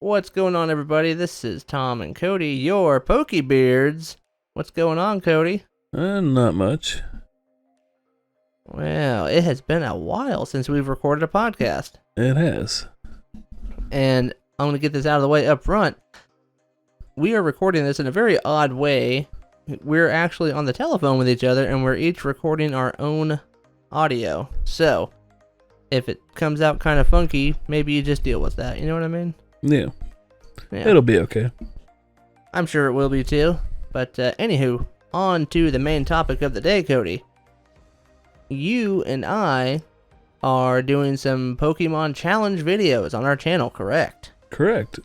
What's going on, everybody? This is Tom and Cody, your Pokebeards. What's going on, Cody? Not much. Well, it has been a while since we've recorded a podcast. It has. And I'm going to get this out of the way up front. We are recording this in a very odd way. We're actually on the telephone with each other, and we're each recording our own audio. So, if it comes out kind of funky, maybe you just deal with that. You know what I mean? Yeah. It'll be okay. I'm sure it will be too. But anywho, on to the main topic of the day, Cody. You and I are doing some Pokemon challenge videos on our channel, correct? Correct.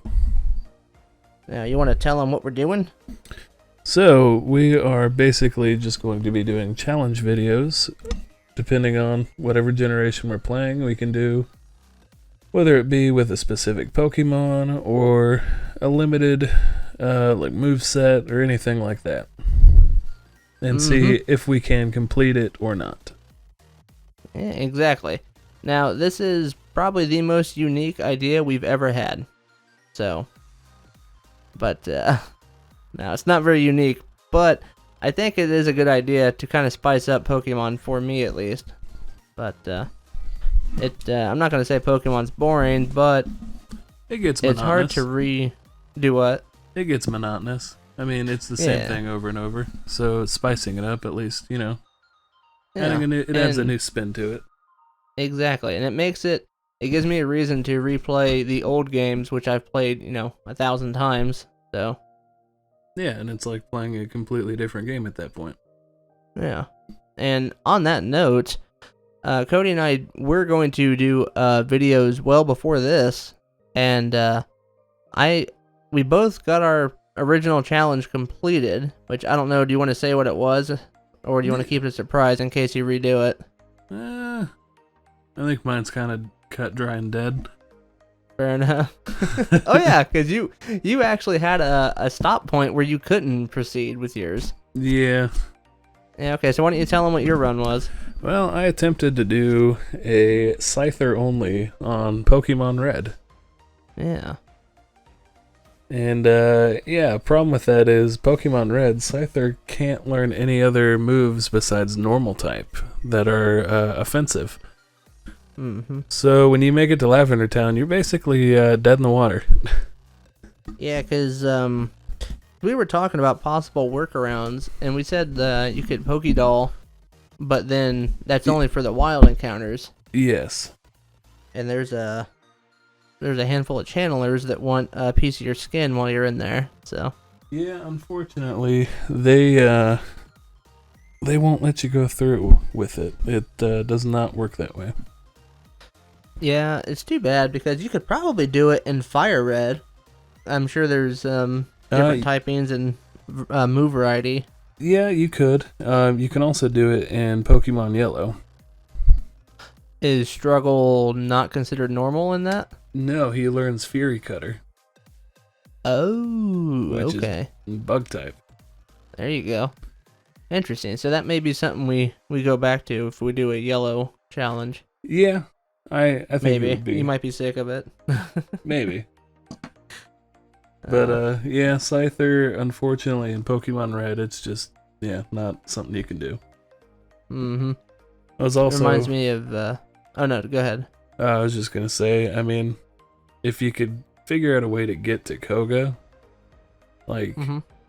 Now, you want to tell them what we're doing? So, we are basically just going to be doing challenge videos. Depending on whatever generation we're playing, we can do, whether it be with a specific Pokemon or a limited like moveset or anything like that. And see if we can complete it or not. Yeah, exactly. Now, this is probably the most unique idea we've ever had. So, but, now it's not very unique, but I think it is a good idea to kind of spice up Pokemon, for me at least. But, I'm not going to say Pokemon's boring, but it gets monotonous. It's hard to do what? It gets monotonous. I mean, it's the same thing over and over. So spicing it up, at least, you know, it adds a new spin to it. Exactly, and it gives me a reason to replay the old games, which I've played, 1,000 times. So yeah, and it's like playing a completely different game at that point. Yeah, and on that note, Cody and I were going to do videos well before this, and we both got our original challenge completed, which I don't know, do you want to say what it was, or do you want to keep it a surprise in case you redo it? I think mine's kind of cut, dry, and dead. Fair enough. Oh yeah, because you actually had a stop point where you couldn't proceed with yours. Yeah. Yeah, okay, so why don't you tell them what your run was? Well, I attempted to do a Scyther only on Pokemon Red. Yeah. And, problem with that is Pokemon Red, Scyther can't learn any other moves besides normal type that are offensive. Mm-hmm. So when you make it to Lavender Town, you're basically dead in the water. Yeah, because we were talking about possible workarounds, and we said you could Pokédoll, but then that's only for the wild encounters. Yes. And there's a handful of channelers that want a piece of your skin while you're in there. So yeah, unfortunately, they won't let you go through with it. It does not work that way. Yeah, it's too bad because you could probably do it in Fire Red. I'm sure there's different typings and move variety. Yeah, you could. You can also do it in Pokemon Yellow. Is Struggle not considered normal in that? No, he learns Fury Cutter. Oh, which okay. Is bug type. There you go. Interesting. So that may be something we go back to if we do a yellow challenge. Yeah, I think maybe. It would be. You might be sick of it. Maybe. But Scyther, unfortunately, in Pokemon Red, it's just not something you can do. Mm-hmm. I was also. It reminds me of. Oh no, go ahead. I was just gonna say, I mean, if you could figure out a way to get to Koga,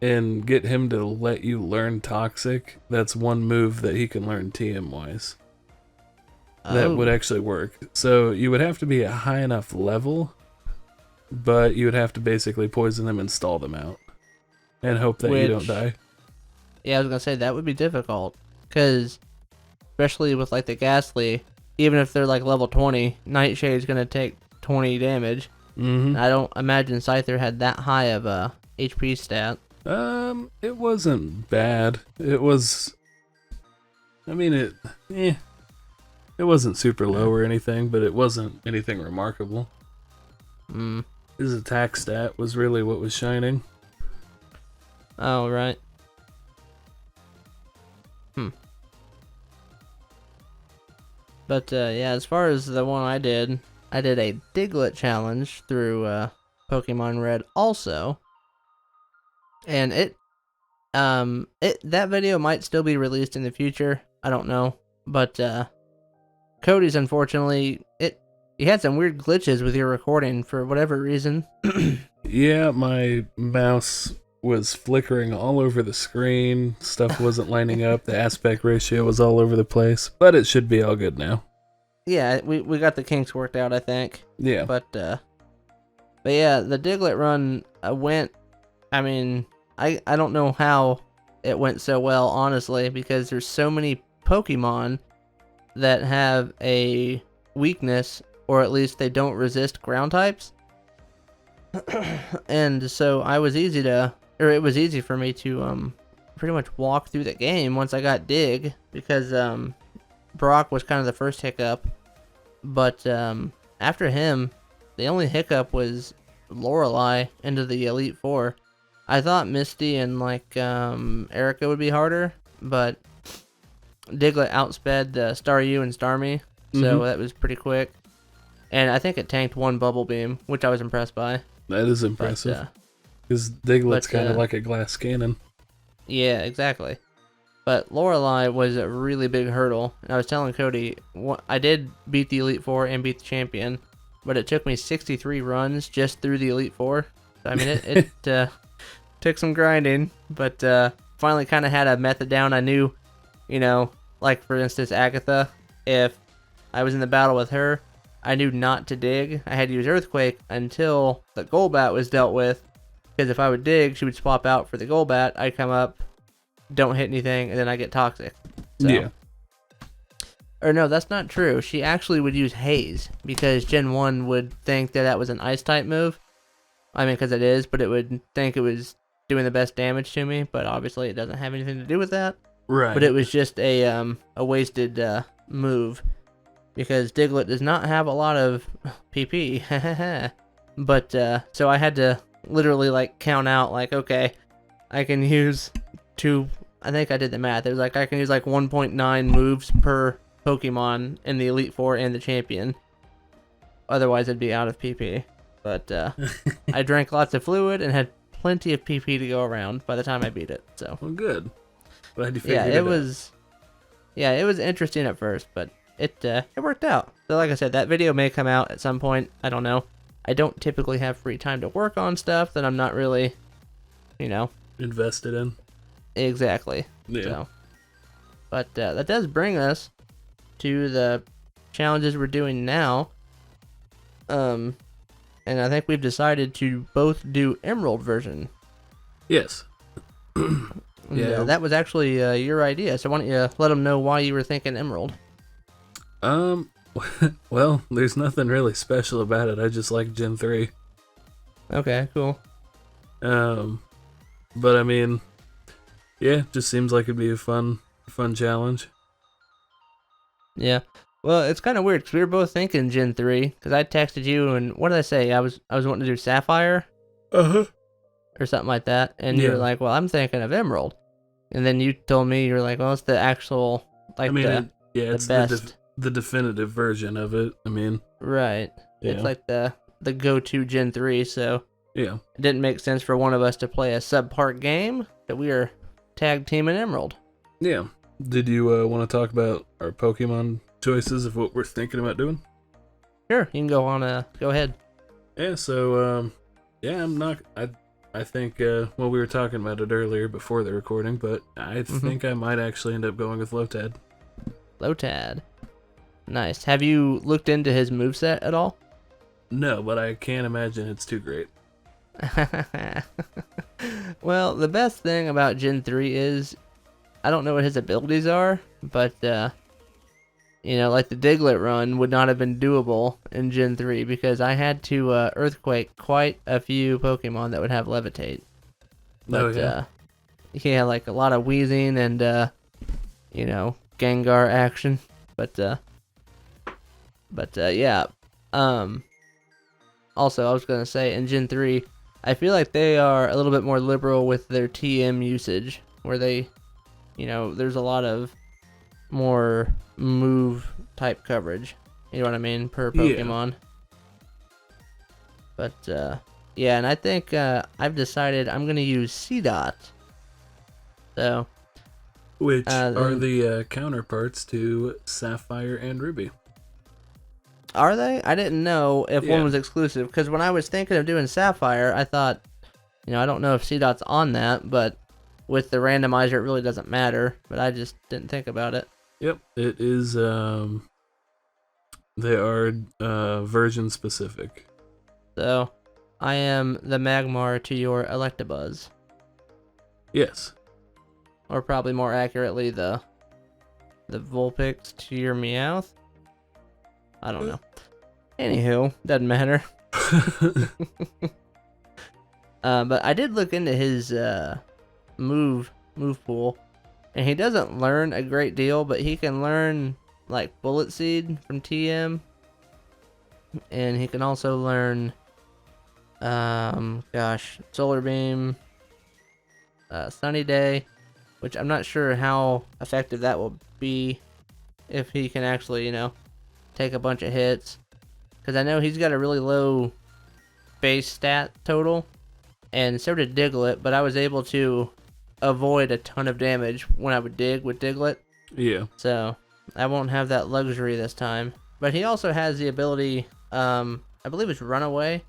and get him to let you learn Toxic, that's one move that he can learn TM-wise. That would actually work. So you would have to be at a high enough level, but you would have to basically poison them and stall them out, and hope that you don't die. Yeah, I was gonna say that would be difficult, because especially with like the Ghastly, even if they're like level 20, Nightshade's gonna take 20 damage. Mm-hmm. I don't imagine Scyther had that high of a HP stat. It wasn't bad. It was. I mean, it wasn't super low or anything, but it wasn't anything remarkable. His attack stat was really what was shining. Oh, right. But, yeah, as far as the one I did a Diglett challenge through Pokemon Red also. And that video might still be released in the future. I don't know. But Cody's, unfortunately, you had some weird glitches with your recording for whatever reason. Yeah, my mouse was flickering all over the screen. Stuff wasn't lining up. The aspect ratio was all over the place. But it should be all good now. Yeah, we got the kinks worked out, I think. Yeah. But yeah, the Diglett run went. I mean, I don't know how it went so well, honestly, because there's so many Pokemon that have a weakness, or at least they don't resist ground types. And so it was easy for me to pretty much walk through the game once I got Dig, because Brock was kind of the first hiccup. But after him, the only hiccup was Lorelei into the Elite Four. I thought Misty and Erica would be harder, but Diglett outsped the Staryu and Starmie, so that was pretty quick. And I think it tanked one Bubble Beam, which I was impressed by. That is impressive. Because Diglett's kind of like a glass cannon. Yeah, exactly. But Lorelei was a really big hurdle. And I was telling Cody, I did beat the Elite Four and beat the champion, but it took me 63 runs just through the Elite Four. So, I mean, it took some grinding, but finally kind of had a method down. I knew, like for instance, Agatha, if I was in the battle with her, I knew not to dig. I had to use Earthquake until the Golbat was dealt with, because if I would dig, she would swap out for the Golbat. I'd come up, don't hit anything, and then I get Toxic. So. Yeah. Or no, that's not true. She actually would use Haze, because Gen 1 would think that was an Ice-type move. I mean, because it is, but it would think it was doing the best damage to me, but obviously it doesn't have anything to do with that. Right. But it was just a wasted move, because Diglett does not have a lot of PP. But so I had to literally count out okay, I can use I think I did the math. It was I can use 1.9 moves per Pokemon in the Elite Four and the Champion. Otherwise it'd be out of PP. But I drank lots of fluid and had plenty of PP to go around by the time I beat it. So well, good. Glad you figured it out. It was interesting at first, but it worked out. So like I said, that video may come out at some point. I don't know. I don't typically have free time to work on stuff that I'm not really, invested in. Exactly. Yeah. So, but that does bring us to the challenges we're doing now. And I think we've decided to both do Emerald version. Yes. Yeah. That was actually your idea. So why don't you let them know why you were thinking Emerald? Well, there's nothing really special about it. I just like Gen 3. Okay, cool. But I mean, yeah, just seems like it'd be a fun challenge. Yeah. Well, it's kind of weird because we were both thinking Gen 3. Because I texted you and what did I say? I was wanting to do Sapphire. Or something like that. And you were like, well, I'm thinking of Emerald. And then you told me, you were like, well, it's the actual, it's the best. The definitive version of it. I mean, right. Yeah. It's like the go-to Gen 3, so yeah, it didn't make sense for one of us to play a subpart game that we are tag teaming Emerald. Yeah. Did you want to talk about our Pokemon choices of what we're thinking about doing? Sure, you can go on. Go ahead. Yeah. So I think we were talking about it earlier before the recording, but I think I might actually end up going with Lotad. Lotad. Nice. Have you looked into his moveset at all? No, but I can't imagine it's too great. Well, the best thing about Gen 3 is, I don't know what his abilities are, but, like the Diglett run would not have been doable in Gen 3 because I had to Earthquake quite a few Pokemon that would have Levitate. But, yeah, like a lot of wheezing and, Gengar action. But yeah. Also, I was going to say, in Gen 3, I feel like they are a little bit more liberal with their TM usage, where they, there's a lot of more move-type coverage, you know what I mean, per Pokemon. Yeah. But, Yeah, and I think I've decided I'm going to use Seedot. So, Which are then- the counterparts to Sapphire and Ruby. are they? I didn't know if Yeah. one was exclusive, because when I was thinking of doing Sapphire, I thought, I don't know if Seedot's on that, but with the randomizer, it really doesn't matter. But I just didn't think about it. Yep, it is. They are version specific. So, I am the Magmar to your Electabuzz. Yes. Or probably more accurately, the Vulpix to your Meowth. I don't know. Anywho, doesn't matter. But I did look into his move pool, and he doesn't learn a great deal, but he can learn like Bullet Seed from TM, and he can also learn Solar Beam, Sunny Day, which I'm not sure how effective that will be if he can actually, take a bunch of hits. Because I know he's got a really low base stat total, and so did Diglett, but I was able to avoid a ton of damage when I would dig with Diglett. Yeah. So I won't have that luxury this time. But he also has the ability, I believe it's Runaway,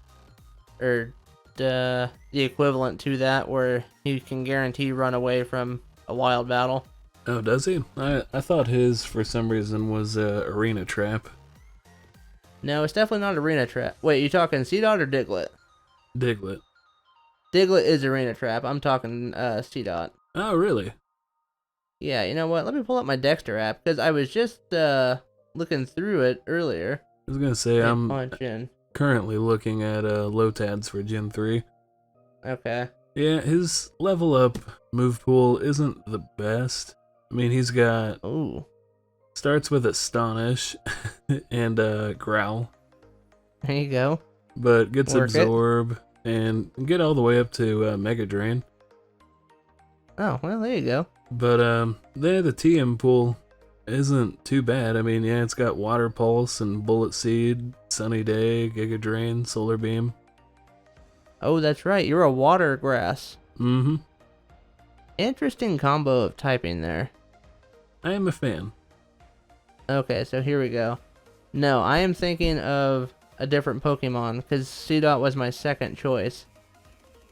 or the equivalent to that, where he can guarantee run away from a wild battle. Oh, does he? I thought his, for some reason, was Arena Trap. No, it's definitely not Arena Trap. Wait, you talking Seedot or Diglett? Diglett. Diglett is Arena Trap. I'm talking Seedot. Oh, really? Yeah, you know what? Let me pull up my Dexter app, because I was just looking through it earlier. I was gonna say, I'm Punch in. currently looking at Lotads for Gen 3. Okay. Yeah, his level up move pool isn't the best. I mean, he's got... Ooh. Starts with Astonish and Growl, There you go. but gets Work it. Absorb and get all the way up to Mega Drain. Oh, well, there you go. But the TM pool isn't too bad. I mean, yeah, it's got Water Pulse and Bullet Seed, Sunny Day, Giga Drain, Solar Beam. Oh, that's right. You're a water grass. Mm-hmm. Interesting combo of typing there. I am a fan. Okay, so here we go. No, I am thinking of a different Pokemon, because Seedot was my second choice.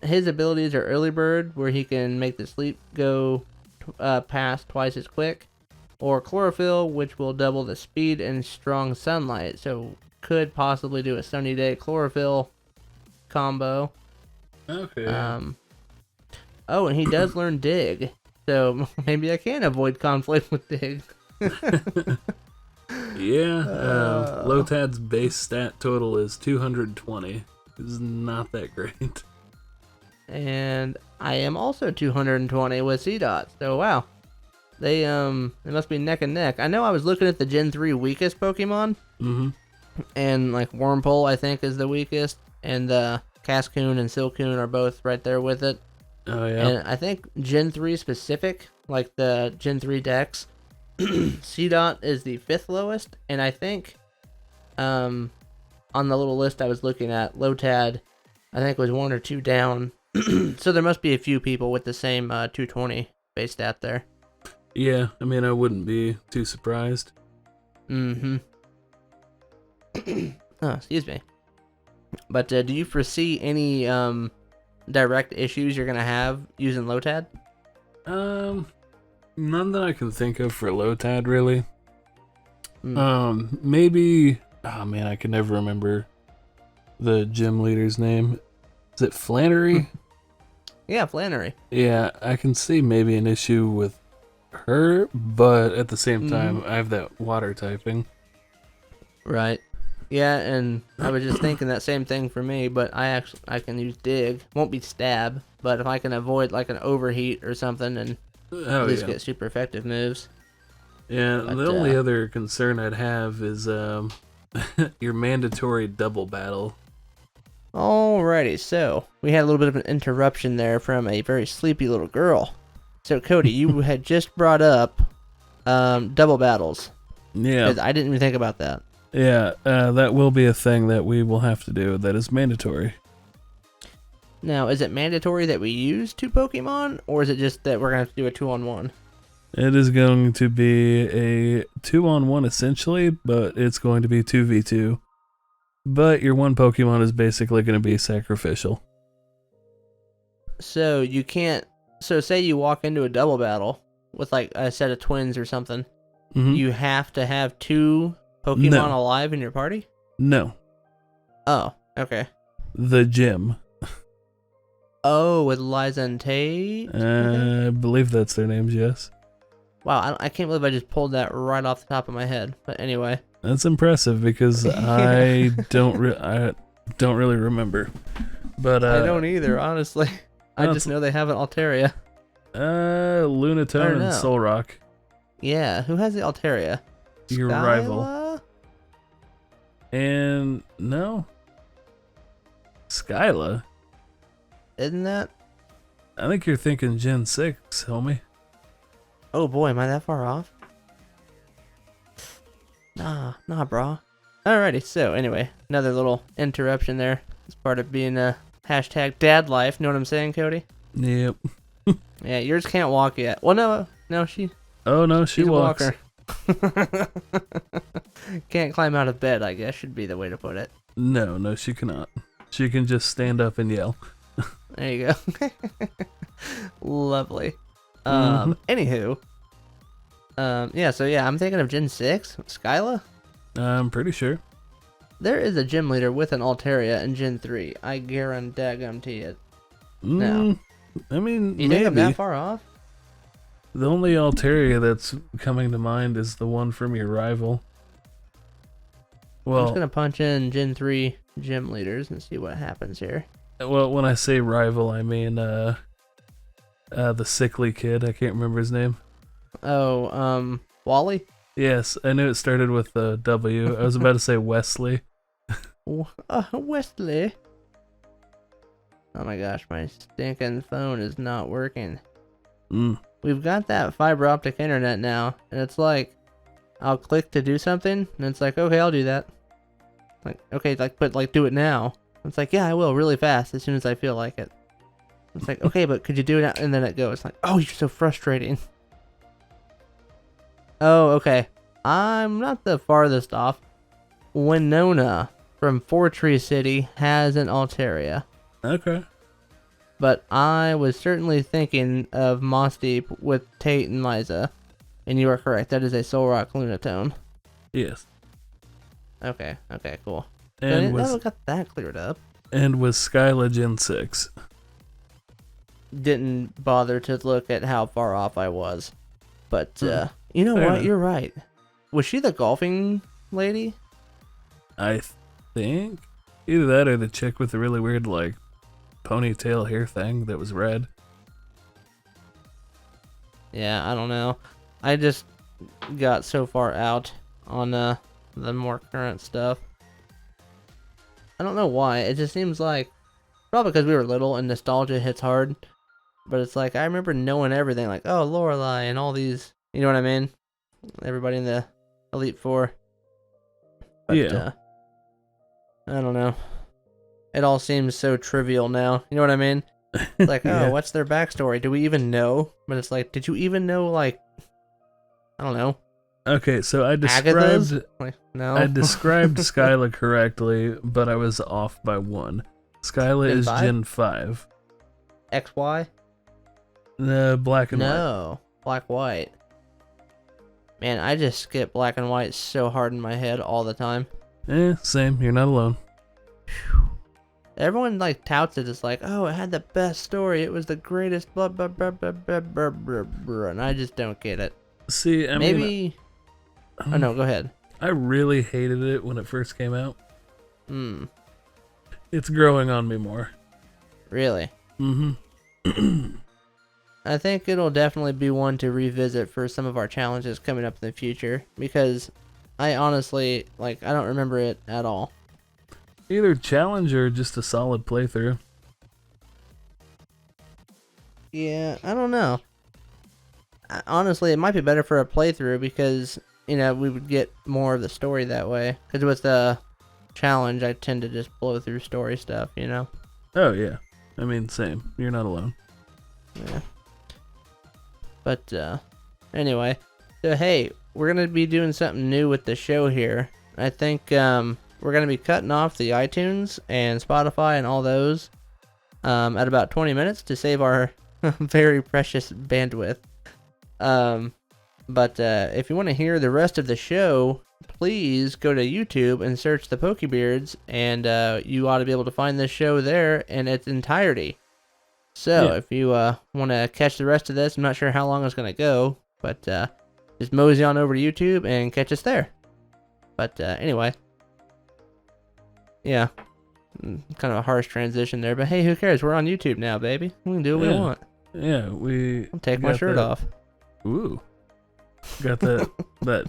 His abilities are Early Bird, where he can make the sleep go past twice as quick, or Chlorophyll, which will double the speed and strong sunlight, so could possibly do a Sunny Day Chlorophyll combo. Okay. Oh, and he does learn Dig, so maybe I can avoid conflict with Dig. Yeah, Lotad's base stat total is 220. It's not that great. And I am also 220 with Seedot, so wow. They must be neck and neck. I know I was looking at the Gen 3 weakest Pokemon, Mm-hmm. and like Wurmple I think is the weakest, and Cascoon and Silcoon are both right there with it. Oh, yeah. And I think Gen 3 specific, like the Gen 3 Dex, Seedot is the 5th lowest, and I think on the little list I was looking at, Lotad I think was 1 or 2 down. So there must be a few people with the same 220 base stat there. Yeah, I mean, I wouldn't be too surprised. Mm-hmm. Oh, excuse me. But do you foresee any direct issues you're going to have using Lotad? None that I can think of for Lotad, really. Mm. Maybe... Oh, man, I can never remember the gym leader's name. Is it Flannery? Yeah, Flannery. Yeah, I can see maybe an issue with her, but at the same time, I have that water typing. Right. Yeah, and I was just thinking that same thing for me, but I can use Dig. Won't be Stab, but if I can avoid like an Overheat or something and at least get super effective moves. Yeah, But, the only other concern I'd have is your mandatory double battle. Alrighty, so we had a little bit of an interruption there from a very sleepy little girl. So Cody, you had just brought up double battles. Yeah. 'Cause I didn't even think about that. Yeah, that will be a thing that we will have to do. That is mandatory. Now, is it mandatory that we use 2 Pokemon, or is it just that we're going to have to do a 2-on-1? It is going to be a 2-on-1 essentially, but it's going to be 2v2. But your one Pokemon is basically going to be sacrificial. So you can't... So say you walk into a double battle with like a set of twins or something. Mm-hmm. You have to have 2 Pokemon alive in your party? No. Oh, okay. The gym. Oh, with Liza and Tate? I believe that's their names, yes. Wow, I can't believe I just pulled that right off the top of my head. But anyway. That's impressive because I don't really remember. But I don't either, honestly. I just know they have an Altaria. Lunatone and Solrock. Yeah, who has the Altaria? Your Skyla? rival. And no. Skyla? Isn't that? I think you're thinking Gen 6, homie. Oh boy, am I that far off? Nah, bro. Alrighty, so anyway, another little interruption there. It's part of being a hashtag dad life, know what I'm saying, Cody? Yep. Yeah, yours can't walk yet. Well, no, she... Oh no, she walks. A walker. Can't climb out of bed, I guess, should be the way to put it. No, she cannot. She can just stand up and yell. There you go. Lovely. Anywho. I'm thinking of Gen 6. Skyla? I'm pretty sure. There is a gym leader with an Altaria in Gen 3. I guarantee it. No. I mean, you maybe. think I'm that far off? The only Altaria that's coming to mind is the one from your rival. Well, I'm just going to punch in Gen 3 gym leaders and see what happens here. Well, when I say rival, I mean the sickly kid. I can't remember his name. Oh, Wally? Yes, I knew it started with a W. I was about to say Wesley. Wesley? Oh my gosh, my stinking phone is not working. We've got that fiber optic internet now, and it's like, I'll click to do something, and it's like, okay, I'll do that. Like, okay, but do it now. It's like, yeah, I will, really fast, as soon as I feel like it. It's like, okay, but could you do it now? And then it goes like, oh, you're so frustrating. Oh, okay. I'm not the farthest off. Winona from Fortree City has an Altaria. Okay. But I was certainly thinking of Moss Deep with Tate and Liza. And you are correct. That is a Solrock Lunatone. Yes. Okay, cool. And so got that cleared up. And with Skyla Gen 6. Didn't bother to look at how far off I was. But, you know what? You're right. Was she the golfing lady? I think. Either that or the chick with the really weird, like, ponytail hair thing that was red. Yeah, I don't know. I just got so far out on the more current stuff. I don't know why. It just seems like, probably because we were little and nostalgia hits hard. But it's like, I remember knowing everything, like, oh, Lorelei and all these, you know what I mean? Everybody in the Elite Four. But, yeah. I don't know. It all seems so trivial now. You know what I mean? It's like, Yeah. oh, what's their backstory? Do we even know? But it's like, did you even know, like, I don't know. Okay, so I Agatha's? described Like, no. I described Skyla correctly, but I was off by one. Skyla Gen is 5? Gen 5. XY? Black and white. No. Black white. Man, I just skip black and white so hard in my head all the time. Same. You're not alone. Everyone like touts it as like, oh, it had the best story. It was the greatest blah blah blah blah blah blah blah, blah, and I just don't get it. See, I Maybe. mean, Oh no, go ahead. I really hated it when it first came out. It's growing on me more. Really? Mm-hmm. I think it'll definitely be one to revisit for some of our challenges coming up in the future, because I honestly, I don't remember it at all. Either challenge or just a solid playthrough. Yeah, I don't know. Honestly, it might be better for a playthrough because, we would get more of the story that way. Because with the challenge, I tend to just blow through story stuff, Oh, yeah. I mean, same. You're not alone. Yeah. But anyway, so hey, we're gonna be doing something new with the show here. I think we're gonna be cutting off the iTunes and Spotify and all those at about 20 minutes to save our very precious bandwidth. But if you want to hear the rest of the show, please go to YouTube and search the Pokebeards, and you ought to be able to find this show there in its entirety. So if you want to catch the rest of this, I'm not sure how long it's going to go, but just mosey on over to YouTube and catch us there. But anyway, yeah, kind of a harsh transition there, but hey, who cares? We're on YouTube now, baby. We can do what we want. Yeah, I'll take my shirt off. Ooh. Got that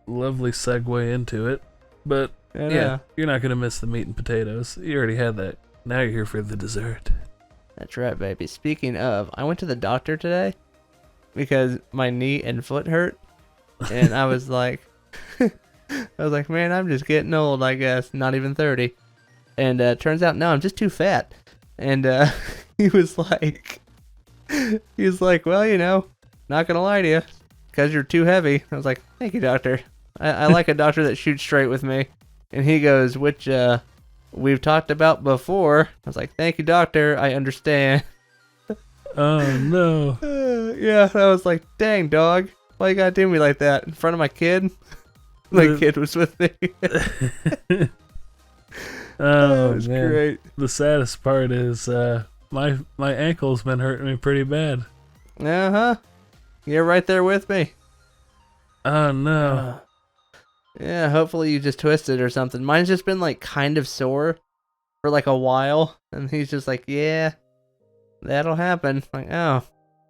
lovely segue into it. But yeah, you're not going to miss the meat and potatoes. You already had that. Now you're here for the dessert. That's right, baby. Speaking of, I went to the doctor today because my knee and foot hurt. And I was like, man, I'm just getting old, I guess. Not even 30. And turns out, no, I'm just too fat. And he was like, well, you know, not going to lie to you, because you're too heavy. I was like, thank you, doctor. I like a doctor that shoots straight with me. And he goes, which we've talked about before. I was like, thank you, doctor. I understand. Oh, no. Yeah, I was like, dang, dog. Why you gotta do me like that? In front of my kid? My kid was with me. Oh, it was man. Great. The saddest part is my ankle's been hurting me pretty bad. Uh-huh. You're right there with me. Oh, no. Yeah, hopefully you just twisted or something. Mine's just been like kind of sore for like a while. And he's just like, yeah, that'll happen. Like, oh,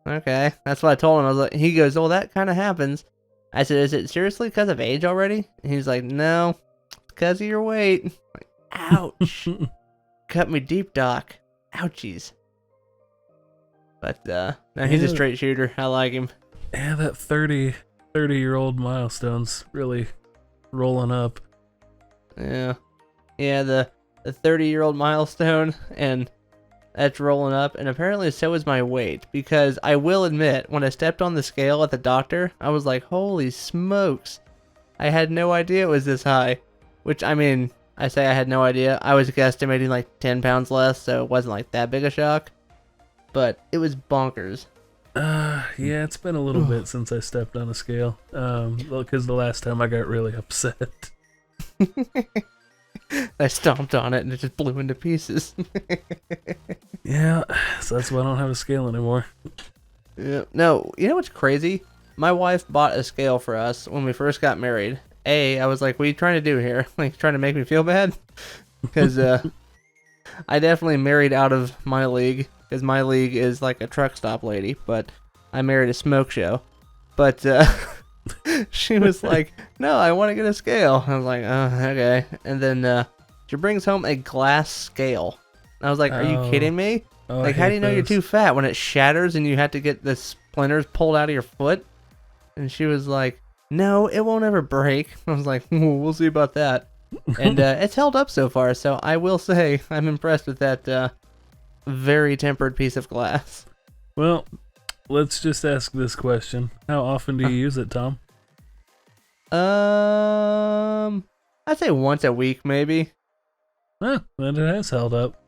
okay. That's what I told him. I was like, he goes, oh, that kind of happens. I said, is it seriously because of age already? And he's like, no, it's because of your weight. Like, ouch. Cut me deep, doc. Ouchies. But no, he's a straight shooter. I like him. Yeah, that 30-year-old milestone's really rolling up. Yeah, the 30-year-old milestone, and that's rolling up, and apparently so is my weight, because I will admit, when I stepped on the scale at the doctor, I was like, holy smokes, I had no idea it was this high, which, I mean, I say I had no idea, I was guesstimating like 10 pounds less, so it wasn't like that big a shock, but it was bonkers. Yeah, it's been a little bit since I stepped on a scale. Because the last time I got really upset. I stomped on it and it just blew into pieces. Yeah, so that's why I don't have a scale anymore. Yeah. No, you know what's crazy? My wife bought a scale for us when we first got married. I was like, what are you trying to do here? Like, trying to make me feel bad? Because I definitely married out of my league. Because my league is like a truck stop lady, but I married a smoke show. But she was like, no, I want to get a scale. I was like, oh, okay. And then she brings home a glass scale. I was like, are you kidding me? Oh, like, how do you know you're too fat when it shatters and you have to get the splinters pulled out of your foot? And she was like, no, it won't ever break. I was like, we'll see about that. And it's held up so far, so I will say I'm impressed with that very tempered piece of glass. Well, let's just ask this question. How often do you use it, Tom? I'd say once a week, maybe. Huh, then it has held up.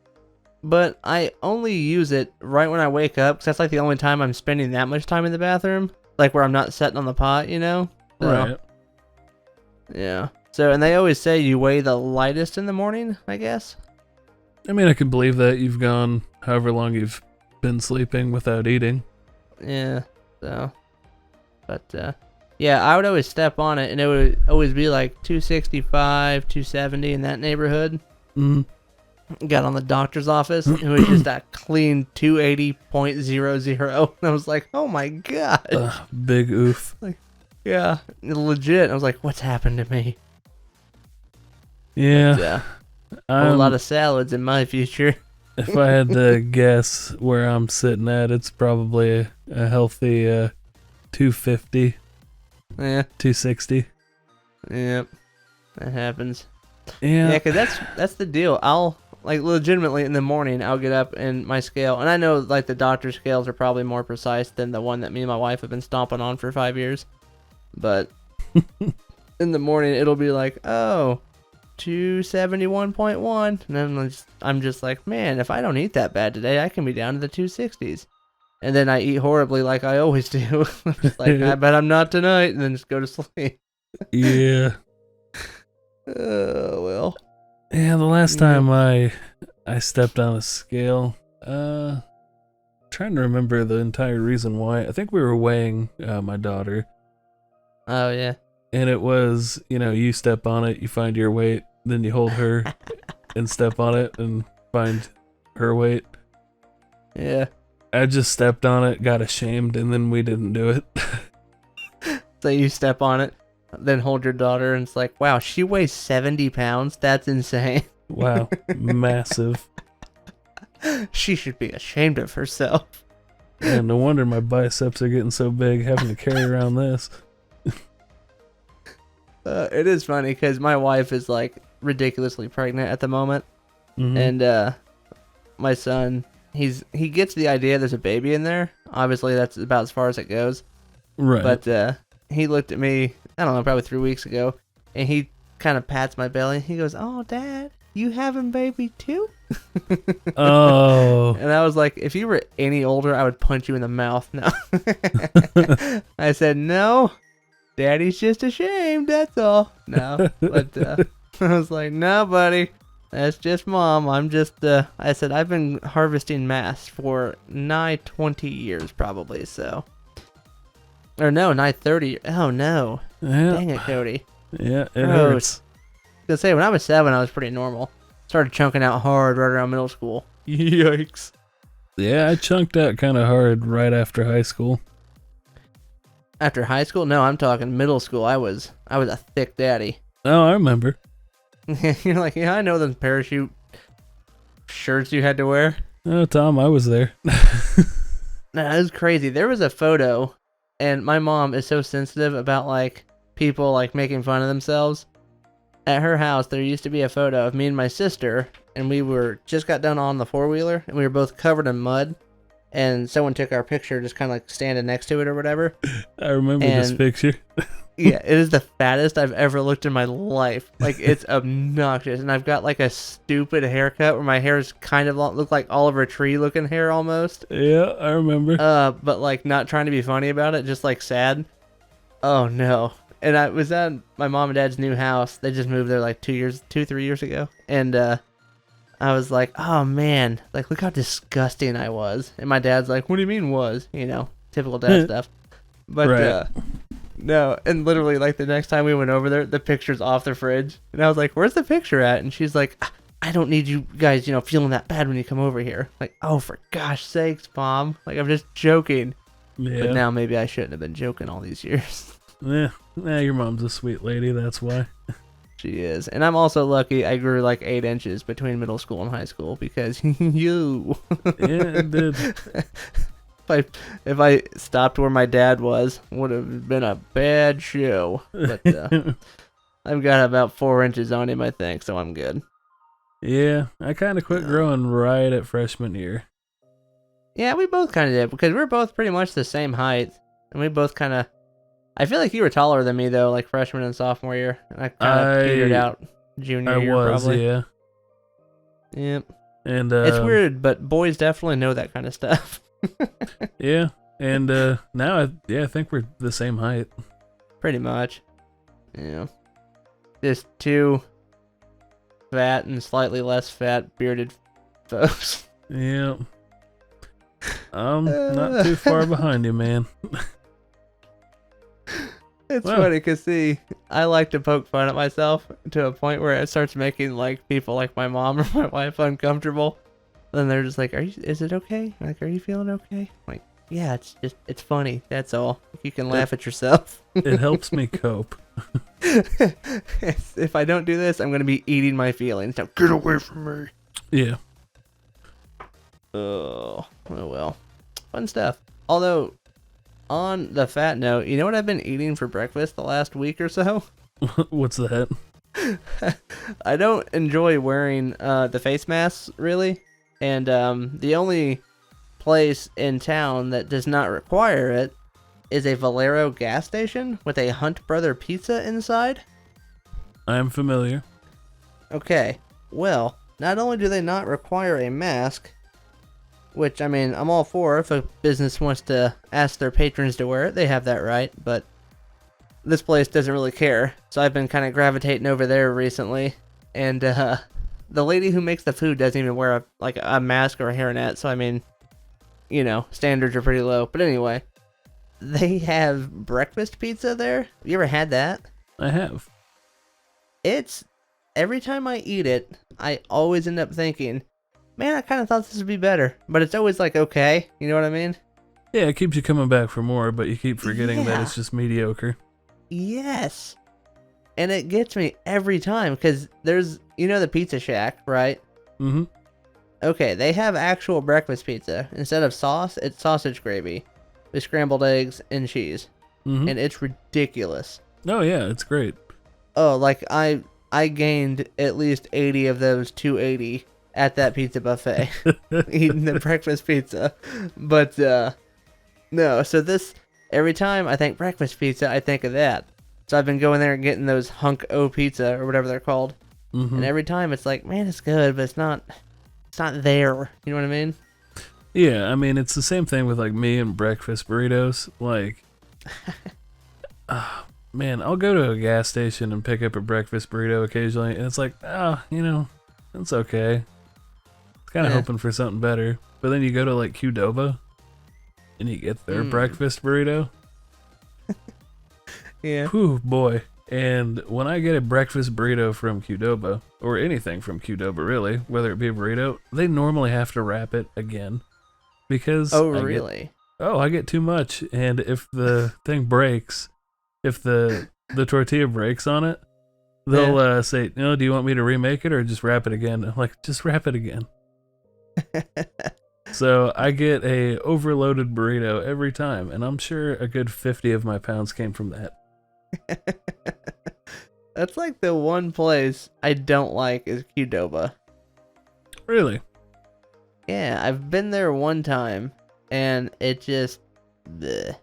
But I only use it right when I wake up, because that's like the only time I'm spending that much time in the bathroom. Like where I'm not sitting on the pot, you know? So, right. Yeah. So, and they always say you weigh the lightest in the morning, I guess. I mean, I can believe that. You've gone however long you've been sleeping without eating. Yeah, so. But, yeah, I would always step on it, and it would always be like 265, 270 in that neighborhood. Got on the doctor's office, and it was just a clean 280.00. I was like, oh my god. Big oof. Like, yeah, legit. I was like, what's happened to me? Yeah. A lot of salads in my future. If I had to guess where I'm sitting at, it's probably a healthy 250. Yeah. 260. Yep. That happens. Yeah. Yeah, because that's the deal. I'll like legitimately in the morning, I'll get up and my scale, and I know like the doctor scales are probably more precise than the one that me and my wife have been stomping on for 5 years, but in the morning it'll be like, oh, 271.1, and then I'm just like, man, if I don't eat that bad today, I can be down to the 260s. And then I eat horribly like I always do. I'm just like, I bet I'm not tonight, and then just go to sleep. Yeah. Oh, well. Yeah, the last time I stepped on a scale, trying to remember the entire reason why. I think we were weighing my daughter. Oh, yeah. And it was, you step on it, you find your weight, then you hold her and step on it and find her weight. Yeah. I just stepped on it, got ashamed, and then we didn't do it. So you step on it, then hold your daughter, and it's like, wow, she weighs 70 pounds? That's insane. Wow, massive. She should be ashamed of herself. And no wonder my biceps are getting so big having to carry around this. It is funny because my wife is like ridiculously pregnant at the moment, Mm-hmm. and my son, he gets the idea there's a baby in there. Obviously, that's about as far as it goes. Right. But he looked at me, I don't know, probably 3 weeks ago, and he kind of pats my belly. He goes, "Oh, Dad, you having baby too?" Oh. And I was like, if you were any older, I would punch you in the mouth. No. I said, no, Daddy's just ashamed, that's all. No. But I was like, no, buddy, that's just Mom. I'm just, I said, I've been harvesting mass for nigh 20 years probably, so. Or no, nigh 30. Oh, no. Yeah. Dang it, Cody. Yeah, it Gross. hurts. I was gonna say, when I was 7, I was pretty normal. Started chunking out hard right around middle school. Yikes. Yeah, I chunked out kind of hard right after high school. After high school? No, I'm talking middle school. I was a thick daddy. Oh, I remember. You're like, yeah, I know those parachute shirts you had to wear. Oh, Tom, I was there. No, it was crazy. There was a photo, and my mom is so sensitive about like people like making fun of themselves. At her house, there used to be a photo of me and my sister, and we were just got done on the 4-wheeler, and we were both covered in mud, and someone took our picture just kind of like standing next to it or whatever. I remember this picture. Yeah, it is the fattest I've ever looked in my life. Like, it's obnoxious, and I've got like a stupid haircut where my hair is kind of look like Oliver Tree looking hair almost. Yeah, I remember. But like not trying to be funny about it, just like sad. Oh no. And I was at my mom and dad's new house. They just moved there like 3 years ago. And I was like, oh man, like look how disgusting I was. And my dad's like, what do you mean was? You know, typical dad stuff. But right. no, and literally like the next time we went over there, the picture's off the fridge. And I was like, where's the picture at? And she's like, I don't need you guys, feeling that bad when you come over here. Like, oh, for gosh sakes, Mom. Like, I'm just joking. Yeah. But now maybe I shouldn't have been joking all these years. Yeah, your mom's a sweet lady, that's why. She is. And I'm also lucky I grew like 8 inches between middle school and high school because you. Yeah, it did. If I stopped where my dad was, would have been a bad show. But I've got about 4 inches on him, I think, so I'm good. Yeah, I kind of quit growing right at freshman year. Yeah, we both kind of did because we're both pretty much the same height. And we both kind of... I feel like you were taller than me, though, like freshman and sophomore year. And I kind of petered out junior year, probably. Yeah. Yep. And it's weird, but boys definitely know that kind of stuff. Yeah, and now I think we're the same height. Pretty much. Yeah. Just 2 fat and slightly less fat bearded folks. Yeah. I'm not too far behind you, man. It's funny because, see, I like to poke fun at myself to a point where it starts making like people like my mom or my wife uncomfortable. Then they're just like, is it okay? Like, are you feeling okay? I'm like, yeah, it's funny. That's all. You can laugh at yourself. It helps me cope. If I don't do this, I'm going to be eating my feelings. Now, get away from me. Yeah. Oh well. Fun stuff. Although, on the fat note, you know what I've been eating for breakfast the last week or so? What's that? I don't enjoy wearing the face masks really, and the only place in town that does not require it is a Valero gas station with a Hunt Brother pizza inside. I am familiar. Okay, well, not only do they not require a mask, which, I mean, I'm all for if a business wants to ask their patrons to wear it, they have that right, but this place doesn't really care, so I've been kind of gravitating over there recently, and the lady who makes the food doesn't even wear a mask or a hairnet, so I mean, you know, standards are pretty low. But anyway, they have breakfast pizza there. You ever had that? I have. It's, every time I eat it, I always end up thinking, man, I kind of thought this would be better. But it's always like, okay, you know what I mean? Yeah, it keeps you coming back for more, but you keep forgetting that Yeah. it's just mediocre. Yes. And it gets me every time, because there's, you know, the Pizza Shack, right? Mm-hmm. Okay, they have actual breakfast pizza. Instead of sauce, it's sausage gravy with scrambled eggs and cheese. Mm-hmm. And it's ridiculous. Oh, yeah, it's great. Oh, like I gained at least 80 of those 280 at that pizza buffet eating the breakfast pizza. But no, so this, every time I think breakfast pizza, I think of that. So I've been going there and getting those Hunk O pizza or whatever they're called. Mm-hmm. And every time it's like, man, it's good, but it's not there. You know what I mean? Yeah, I mean, it's the same thing with, like, me and breakfast burritos. Like, man, I'll go to a gas station and pick up a breakfast burrito occasionally, and it's like, you know, it's okay. It's kind of hoping for something better. But then you go to, like, Qdoba, and you get their breakfast burrito. Yeah. Whew, boy. And when I get a breakfast burrito from Qdoba, or anything from Qdoba really, whether it be a burrito, they normally have to wrap it again. Because really? I get too much, and if the thing breaks, if the tortilla breaks on it, they'll say, do you want me to remake it or just wrap it again? I'm like, just wrap it again. So I get a overloaded burrito every time, and I'm sure a good 50 of my pounds came from that. That's like the one place I don't like is Qdoba. Really? Yeah, I've been there one time, and it just, bleh.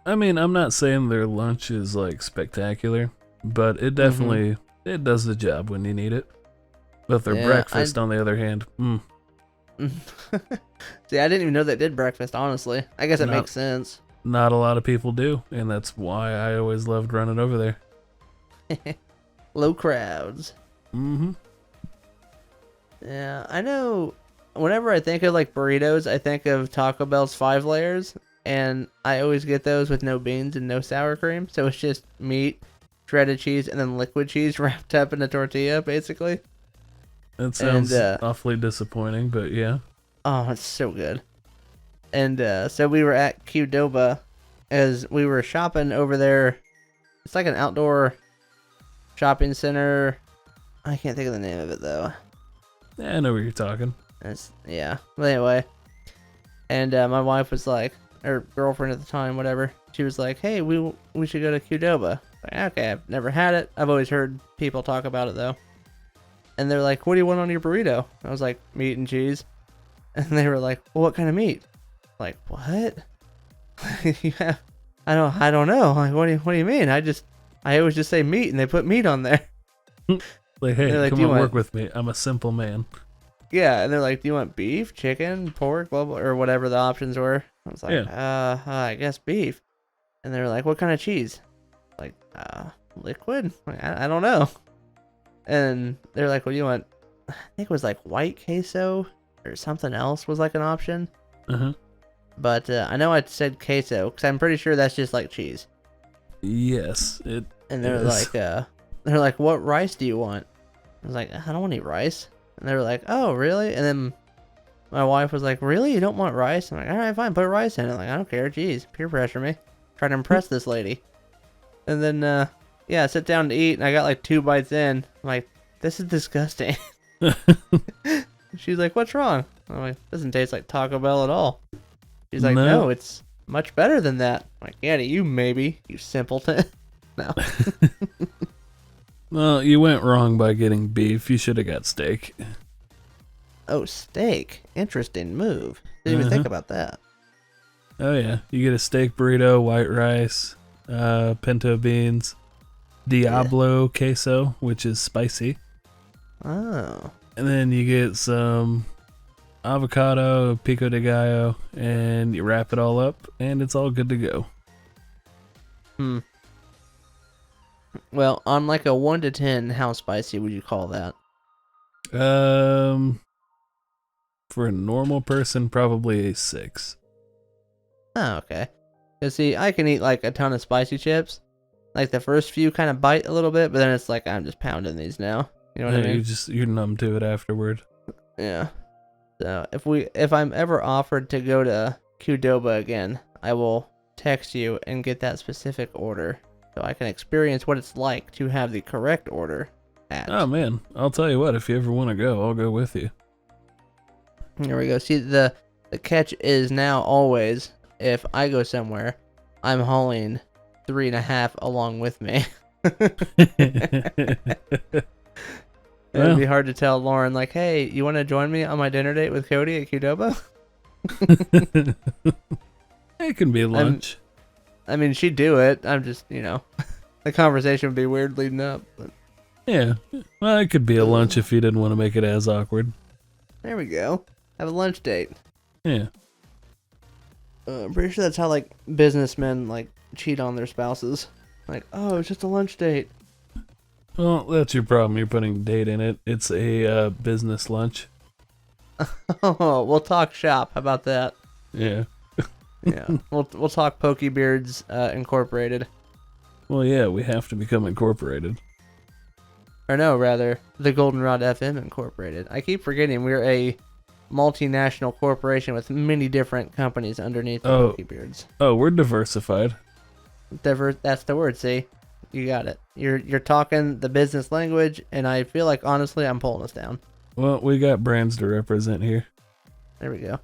I mean, I'm not saying their lunch is, like, spectacular, but it definitely, it does the job when you need it. But their breakfast, on the other hand, See, I didn't even know they did breakfast, honestly. I guess it makes sense. Not a lot of people do, and that's why I always loved running over there. Low crowds. Mm-hmm. Yeah, I know. Whenever I think of like burritos, I think of Taco Bell's 5 layers, and I always get those with no beans and no sour cream. So it's just meat, shredded cheese, and then liquid cheese wrapped up in a tortilla, basically. That sounds awfully disappointing, but yeah. Oh, it's so good. And so we were at Qdoba as we were shopping over there. It's like an outdoor shopping center. I can't think of the name of it though. Yeah, I know where you're talking. Yeah. But anyway, and my wife was like, or girlfriend at the time, whatever. She was like, "Hey, we should go to Qdoba." Like, okay, I've never had it. I've always heard people talk about it though. And they're like, "What do you want on your burrito?" I was like, "Meat and cheese." And they were like, "Well, what kind of meat?" Like, what? Yeah, I don't know. Like, what do you mean? I always just say meat, and they put meat on there. Like, hey, like, come on, work with me. I'm a simple man. Yeah, and they're like, "Do you want beef, chicken, pork, blah, blah, or whatever the options were?" I was like, I guess beef. And they're like, "What kind of cheese?" Like, liquid? Like, I don't know. And they're like, "What do you want?" I think it was like white queso or something else was like an option. Uh-huh. But I know I said queso because I'm pretty sure that's just like cheese. Yes, it. And they're is. like, "What rice do you want?" I was like, "I don't want any rice." And they were like, "Oh, really?" And then my wife was like, "Really? You don't want rice?" I'm like, "All right, fine, put rice in it." Like, I don't care. Jeez, peer pressure me. Trying to impress this lady. And then, I sit down to eat, and I got like 2 bites in. I'm like, "This is disgusting." She's like, "What's wrong?" I'm like, "Doesn't taste like Taco Bell at all." She's like, "No, it's much better than that." I'm like, "Yeah, to you maybe, you simpleton." No. Well, you went wrong by getting beef. You should have got steak. Oh, steak. Interesting move. Didn't even think about that. Oh, yeah. You get a steak burrito, white rice, pinto beans, Diablo queso, which is spicy. Oh. And then you get some avocado, pico de gallo, and you wrap it all up, and it's all good to go. Well, on like a 1 to 10, how spicy would you call that? For a normal person, probably a 6. Oh, okay. Cause see, I can eat like a ton of spicy chips. Like the first few kind of bite a little bit, but then it's like I'm just pounding these now. You know what I mean? You're numb to it afterward. Yeah. So if I'm ever offered to go to Qdoba again, I will text you and get that specific order, so I can experience what it's like to have the correct order at. Oh man, I'll tell you what. If you ever want to go, I'll go with you. Here we go. See, the catch is now always, if I go somewhere, I'm hauling 3.5 along with me. It'd be hard to tell Lauren, like, hey, you want to join me on my dinner date with Cody at Qdoba? It can be lunch. I mean, she'd do it. I'm just, the conversation would be weird leading up. But Yeah. Well, it could be a lunch if you didn't want to make it as awkward. there we go. Have a lunch date. Yeah. I'm pretty sure that's how, like, businessmen, like, cheat on their spouses. Like, oh, it's just a lunch date. Well, that's your problem. You're putting date in it. It's a business lunch. Oh, we'll talk shop. How about that? Yeah. Yeah, we'll talk Pokebeards Incorporated. Well, yeah, we have to become incorporated. Or no, rather, the Goldenrod FM Incorporated. I keep forgetting we're a multinational corporation with many different companies underneath the Pokebeards. Oh, we're diversified. That's the word, see? You got it. You're talking the business language, and I feel like, honestly, I'm pulling us down. Well, we got brands to represent here. There we go.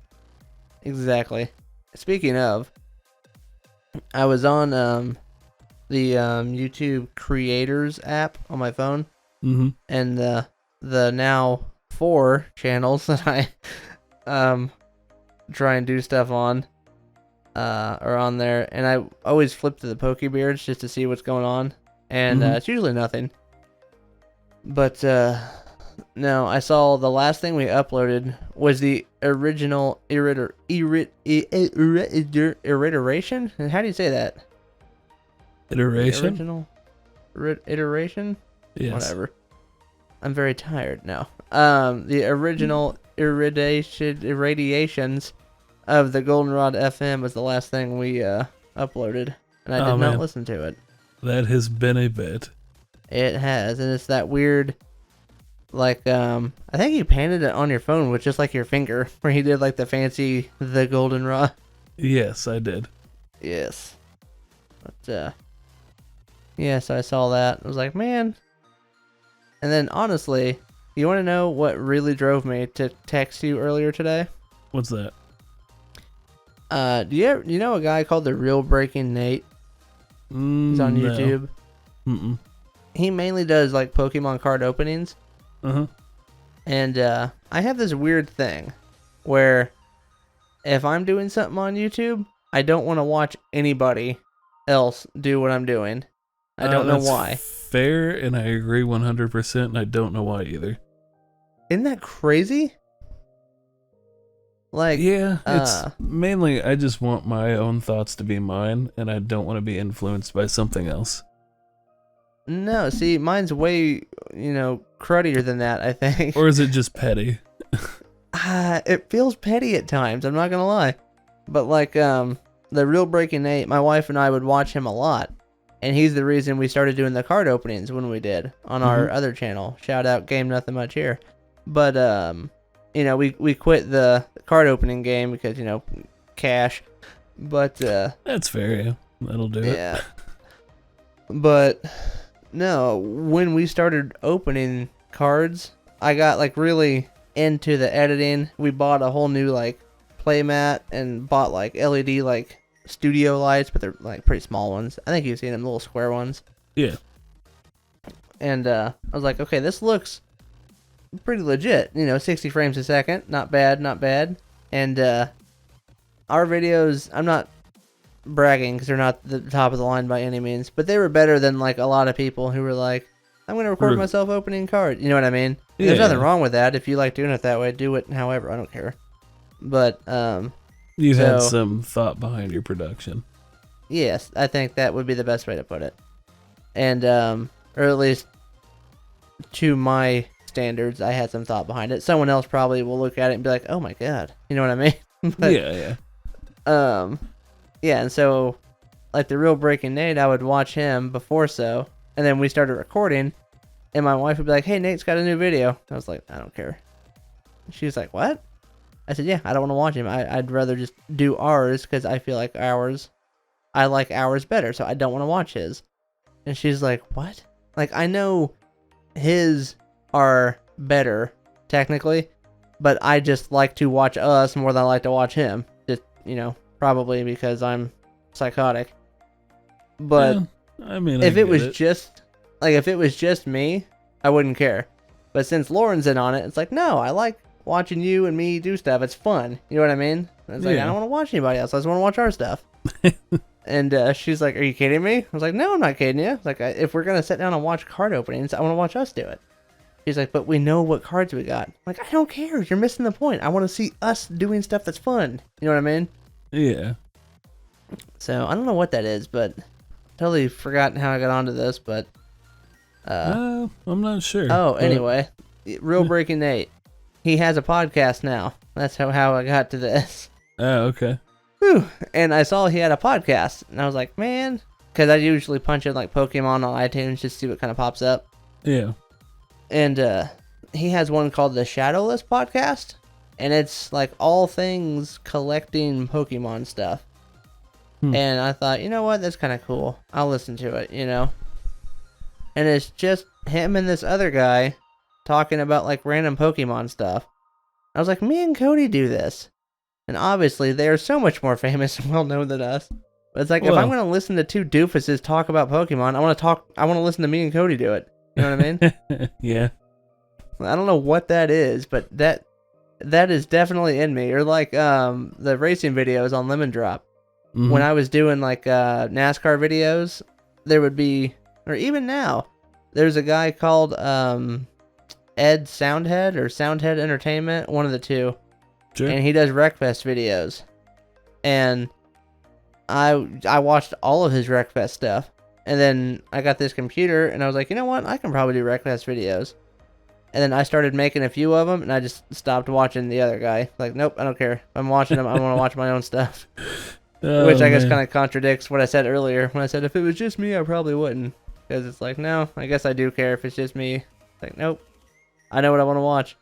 Exactly. Speaking of, I was on the YouTube Creators app on my phone, and the now 4 channels that I try and do stuff on are on there, and I always flip to the Pokebeards just to see what's going on, and it's usually nothing. But no, I saw the last thing we uploaded was the original iteration. And how do you say that? Iteration? The original iteration? Yes. Whatever. I'm very tired now. The original irradiations of the Goldenrod FM was the last thing we uploaded, and I did not listen to it. That has been a bit. It has, and it's that weird, like, I think you painted it on your phone with just like your finger, where he did like the fancy, the Goldenrod. Yes, I did. Yes. But, yeah, so I saw that. I was like, man. And then, honestly, you want to know what really drove me to text you earlier today? What's that? Do you know a guy called the Real Breaking Nate? He's on YouTube. Mm-mm. He mainly does like Pokemon card openings. And I have this weird thing where if I'm doing something on YouTube, I don't want to watch anybody else do what I'm doing. I don't know why. Fair, and I agree 100%, and I don't know why either. Isn't that crazy? Like, yeah, it's mainly I just want my own thoughts to be mine, and I don't want to be influenced by something else. No, see, mine's way, cruddier than that, I think. Or is it just petty? It feels petty at times, I'm not gonna lie. But like, the Real Breaking Nate, my wife and I would watch him a lot. And he's the reason we started doing the card openings when we did on our other channel. Shout out Game Nothing Much here. But, we quit the card opening game because, cash. But, that's fair, yeah. That'll do it. Yeah. But, no, when we started opening cards, I got, like, really into the editing. We bought a whole new, like, playmat and bought, like, LED, like, studio lights, but they're, like, pretty small ones. I think you've seen them, little square ones. Yeah. and I was like, okay, this looks pretty legit. 60 frames a second, not bad, not bad. And our videos, I'm not bragging because they're not the top of the line by any means, but they were better than like a lot of people who were like, I'm gonna record myself opening cards. You know what I mean? Yeah. There's nothing wrong with that. If you like doing it that way, do it. However, I don't care. But you had some thought behind your production. Yes, I think that would be the best way to put it. And or at least to my standards, I had some thought behind it. Someone else probably will look at it and be like, "Oh my god," you know what I mean? But, yeah. Yeah, and so like the real Breaking Nate, I would watch him before and then we started recording, and my wife would be like, "Hey, Nate's got a new video." I was like, "I don't care." She was like, "What?" I said, "Yeah, I don't want to watch him. I'd rather just do ours because I feel like I like ours better, so I don't want to watch his." And she's like, "What?" Like, I know his are better, technically, but I just like to watch us more than I like to watch him. Just, probably because I'm psychotic. But yeah, I mean, if it was just me, I wouldn't care. But since Lauren's in on it, it's like, no, I like watching you and me do stuff. It's fun. You know what I mean? It's like, I don't want to watch anybody else. I just want to watch our stuff. And she's like, "Are you kidding me?" I was like, "No, I'm not kidding you." Like, if we're going to sit down and watch card openings, I want to watch us do it. She's like, "But we know what cards we got." I'm like, I don't care. You're missing the point. I want to see us doing stuff that's fun. You know what I mean? Yeah. So, I don't know what that is, but totally forgotten how I got onto this, but... I'm not sure. Oh, anyway. Real Breaking Nate. He has a podcast now. That's how I got to this. Oh, okay. Whew. And I saw he had a podcast, and I was like, man, because I usually punch in like Pokemon on iTunes just to see what kind of pops up. Yeah. And he has one called the Shadowless Podcast, and it's like all things collecting Pokemon stuff. And I thought, you know what, that's kind of cool. I'll listen to it, And it's just him and this other guy talking about like random Pokemon stuff. I was like, me and Cody do this. And obviously, they are so much more famous and well known than us. But it's like, if I'm going to listen to two doofuses talk about Pokemon, I want to listen to me and Cody do it. You know what I mean? Yeah. I don't know what that is, but that is definitely in me. Or like the racing videos on Lemon Drop. Mm-hmm. When I was doing like NASCAR videos, there would be, or even now, there's a guy called Ed Soundhead or Soundhead Entertainment, one of the two. Sure. And he does Wreckfest videos. And I watched all of his Wreckfest stuff. And then I got this computer, and I was like, you know what? I can probably do Wreckfest videos. And then I started making a few of them, and I just stopped watching the other guy. Like, nope, I don't care. If I'm watching them, I want to watch my own stuff. Which I guess kind of contradicts what I said earlier. When I said, if it was just me, I probably wouldn't. Because it's like, no, I guess I do care if it's just me. It's like, nope. I know what I want to watch.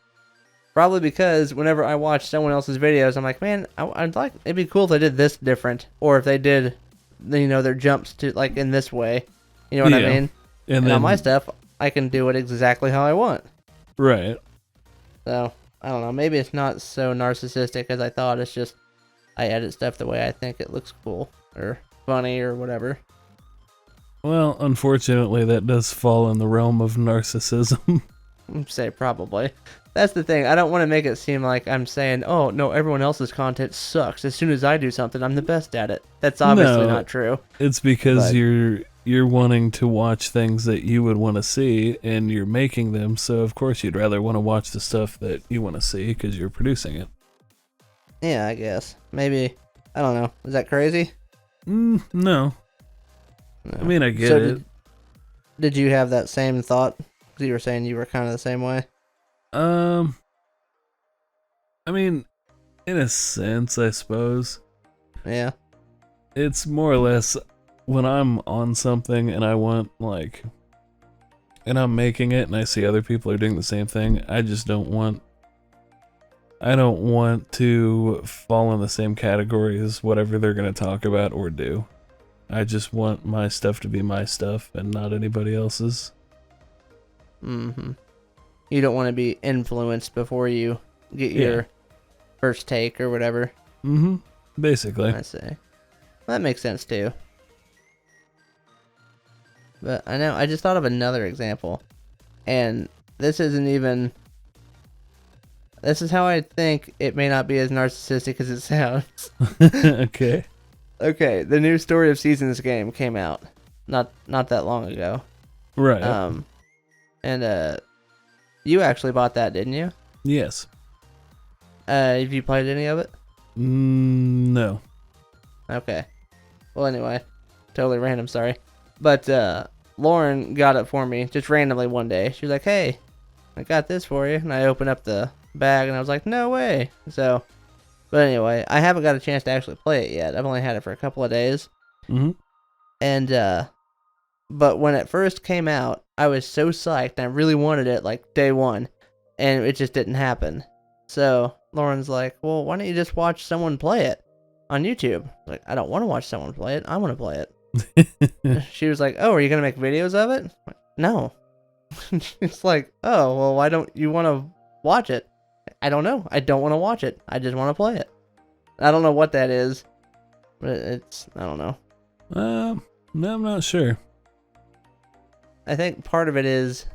Probably because whenever I watch someone else's videos, I'm like, man, it'd be cool if they did this different. Or if they did, their jumps to, like, in this way. You know what I mean? And then on my stuff, I can do it exactly how I want. Right. So, I don't know. Maybe it's not so narcissistic as I thought. It's just, I edit stuff the way I think it looks cool. Or funny or whatever. Well, unfortunately, that does fall in the realm of narcissism. I'd say probably. That's the thing. I don't want to make it seem like I'm saying, oh, no, everyone else's content sucks. As soon as I do something, I'm the best at it. That's obviously not true. It's because you're wanting to watch things that you would want to see, and you're making them, so of course you'd rather want to watch the stuff that you want to see because you're producing it. Yeah, I guess. Maybe. I don't know. Is that crazy? No. I mean, I get it. Did you have that same thought? Because you were saying you were kind of the same way. I mean, in a sense, I suppose. Yeah. It's more or less when I'm on something and I want, like, and I'm making it and I see other people are doing the same thing, I don't want to fall in the same category as whatever they're going to talk about or do. I just want my stuff to be my stuff and not anybody else's. Mm-hmm. You don't want to be influenced before you get your first take or whatever. Mm-hmm. Basically. I see. That makes sense too. But I know, I just thought of another example. And this isn't even... This is how I think it may not be as narcissistic as it sounds. Okay. Okay, the new Story of Seasons game came out not that long ago. Right. And you actually bought that, didn't you? Yes. Have you played any of it? No. Okay. Well, anyway, totally random, sorry. But Lauren got it for me just randomly one day. She was like, "Hey, I got this for you." And I opened up the bag and I was like, "No way." So, but anyway, I haven't got a chance to actually play it yet. I've only had it for a couple of days. Mm-hmm. And but when it first came out, I was so psyched and I really wanted it like day one, and it just didn't happen. So Lauren's like, "Well, why don't you just watch someone play it on YouTube?" Like, I don't want to watch someone play it. I want to play it. She was like, "Oh, are you gonna make videos of it?" Like, no. It's like, "Oh, well, why don't you want to watch it?" I don't know. I don't want to watch it. I just want to play it. I don't know what that is, but I don't know. No, I'm not sure. I think part of it is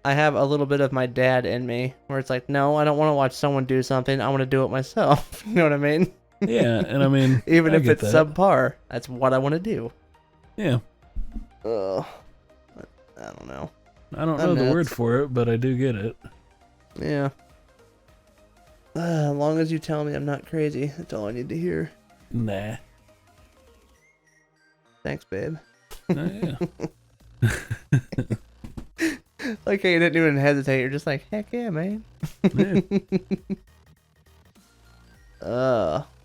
I have a little bit of my dad in me, where it's like, no, I don't want to watch someone do something. I want to do it myself. You know what I mean? Yeah, and I mean, even if it's that. subpar, that's what I want to do. Yeah. Ugh. I don't know. I don't know the word for it, but I do get it. Yeah. As long as you tell me I'm not crazy, that's all I need to hear. Nah. Thanks, babe. Yeah. Like, hey, you didn't even hesitate. You're just like, heck yeah, man. Yeah.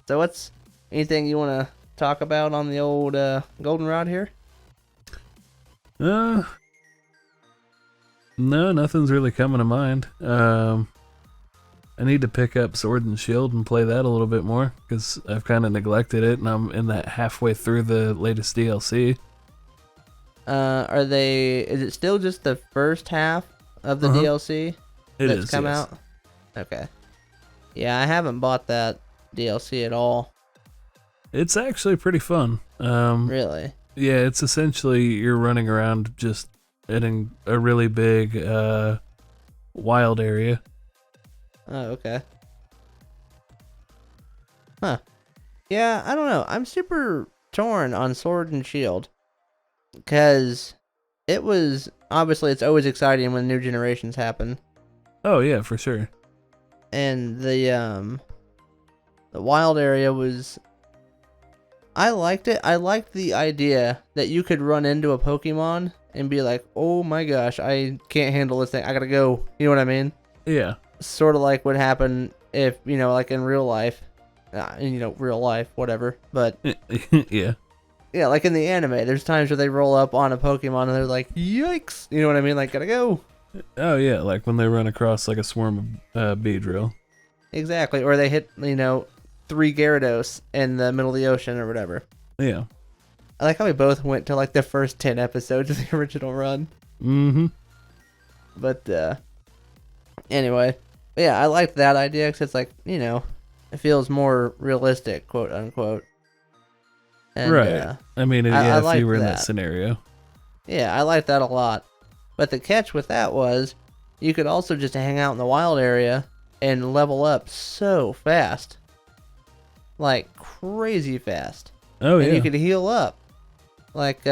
So what's anything you want to talk about on the old Goldenrod here? No, nothing's really coming to mind. I need to pick up Sword and Shield and play that a little bit more, because I've kind of neglected it, and I'm in that halfway through the latest DLC. Is it still just the first half of the DLC that's come out? Okay. Yeah, I haven't bought that DLC at all. It's actually pretty fun. Really? Yeah, it's essentially you're running around just in a really big wild area. Oh, okay. Huh. Yeah, I don't know. I'm super torn on Sword and Shield. Because it was... Obviously, it's always exciting when new generations happen. Oh, yeah, for sure. And the wild area was... I liked it. I liked the idea that you could run into a Pokemon and be like, "Oh my gosh, I can't handle this thing. I gotta go." You know what I mean? Yeah. Sort of like what happened if, like in real life. Real life, whatever. But... Yeah. Yeah, like in the anime, there's times where they roll up on a Pokemon and they're like, "Yikes!" You know what I mean? Like, gotta go. Oh yeah, like when they run across like a swarm of Beedrill. Exactly, or they hit 3 Gyarados in the middle of the ocean or whatever. Yeah. I like how we both went to like the first 10 episodes of the original run. Mm-hmm. But anyway, yeah, I liked that idea because it's like it feels more realistic, quote unquote. And, right. I mean, I if you were in that scenario. Yeah, I liked that a lot. But the catch with that was you could also just hang out in the wild area and level up so fast. Like, crazy fast. Oh, yeah. And you could heal up. Like,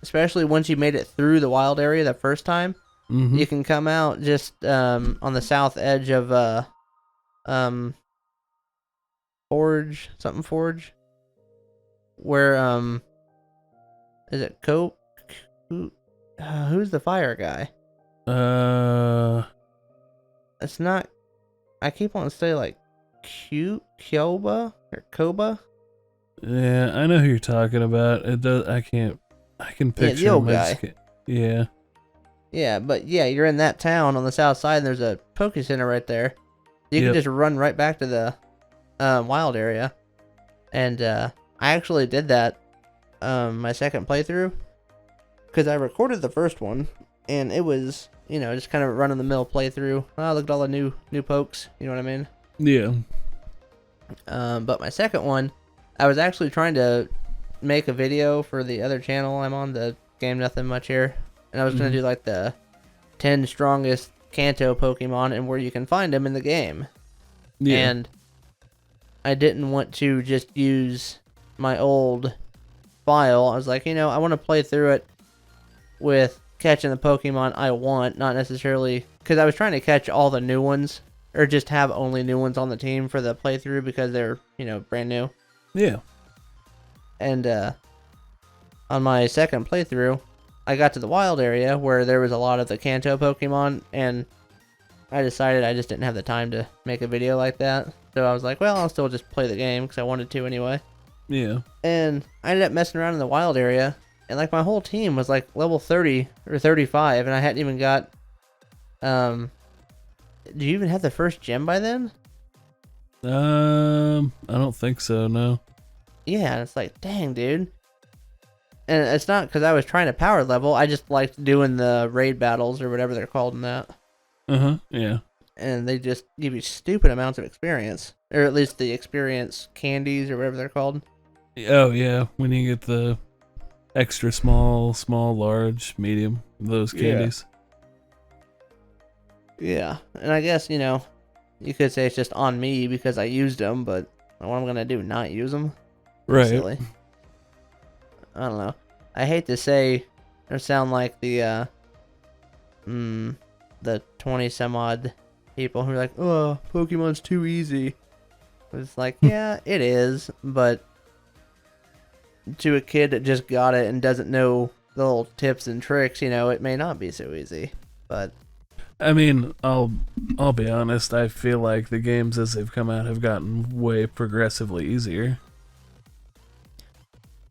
especially once you made it through the wild area the first time, you can come out just on the south edge of Forge, where is it who's the fire guy? It's not. I keep wanting to say like Kyoba or Koba. Yeah, I know who you're talking about. It does. I can picture the old him. guy. Yeah. Yeah, but yeah, you're in that town on the south side, and there's a Poke Center right there. You can just run right back to the wild area, and I actually did that my second playthrough because I recorded the first one, and it was just kind of a run-of-the-mill playthrough. Oh, look at all the new pokes. You know what I mean? Yeah. But my second one, I was actually trying to make a video for the other channel I'm on, the game, nothing much here. And I was going to do like the 10 strongest Kanto Pokemon and where you can find them in the game. Yeah. And I didn't want to just use my old file. I was like, I want to play through it with catching the Pokemon I want, not necessarily... Because I was trying to catch all the new ones, or just have only new ones on the team for the playthrough because they're, brand new. Yeah. And on my second playthrough, I got to the wild area where there was a lot of the Kanto Pokemon, and I decided I just didn't have the time to make a video like that. So I was like, well, I'll still just play the game because I wanted to anyway. Yeah. And I ended up messing around in the wild area, and like my whole team was like level 30 or 35, and I hadn't even got... Do you even have the first gem by then? I don't think so, no. Yeah, and it's like, dang, dude. And it's not because I was trying to power level. I just liked doing the raid battles or whatever they're called in that. Yeah. And they just give you stupid amounts of experience. Or at least the experience candies or whatever they're called. Oh, yeah. When you get the extra small, large, medium, those candies. Yeah. And I guess, you could say it's just on me because I used them, but what I'm going to do, not use them? Right. Silly. I don't know. I hate to say or sound like the 20 some odd people who are like, oh, Pokemon's too easy. It's like, yeah, it is, but to a kid that just got it and doesn't know the little tips and tricks, it may not be so easy. But I mean, I'll be honest, I feel like the games as they've come out have gotten way progressively easier.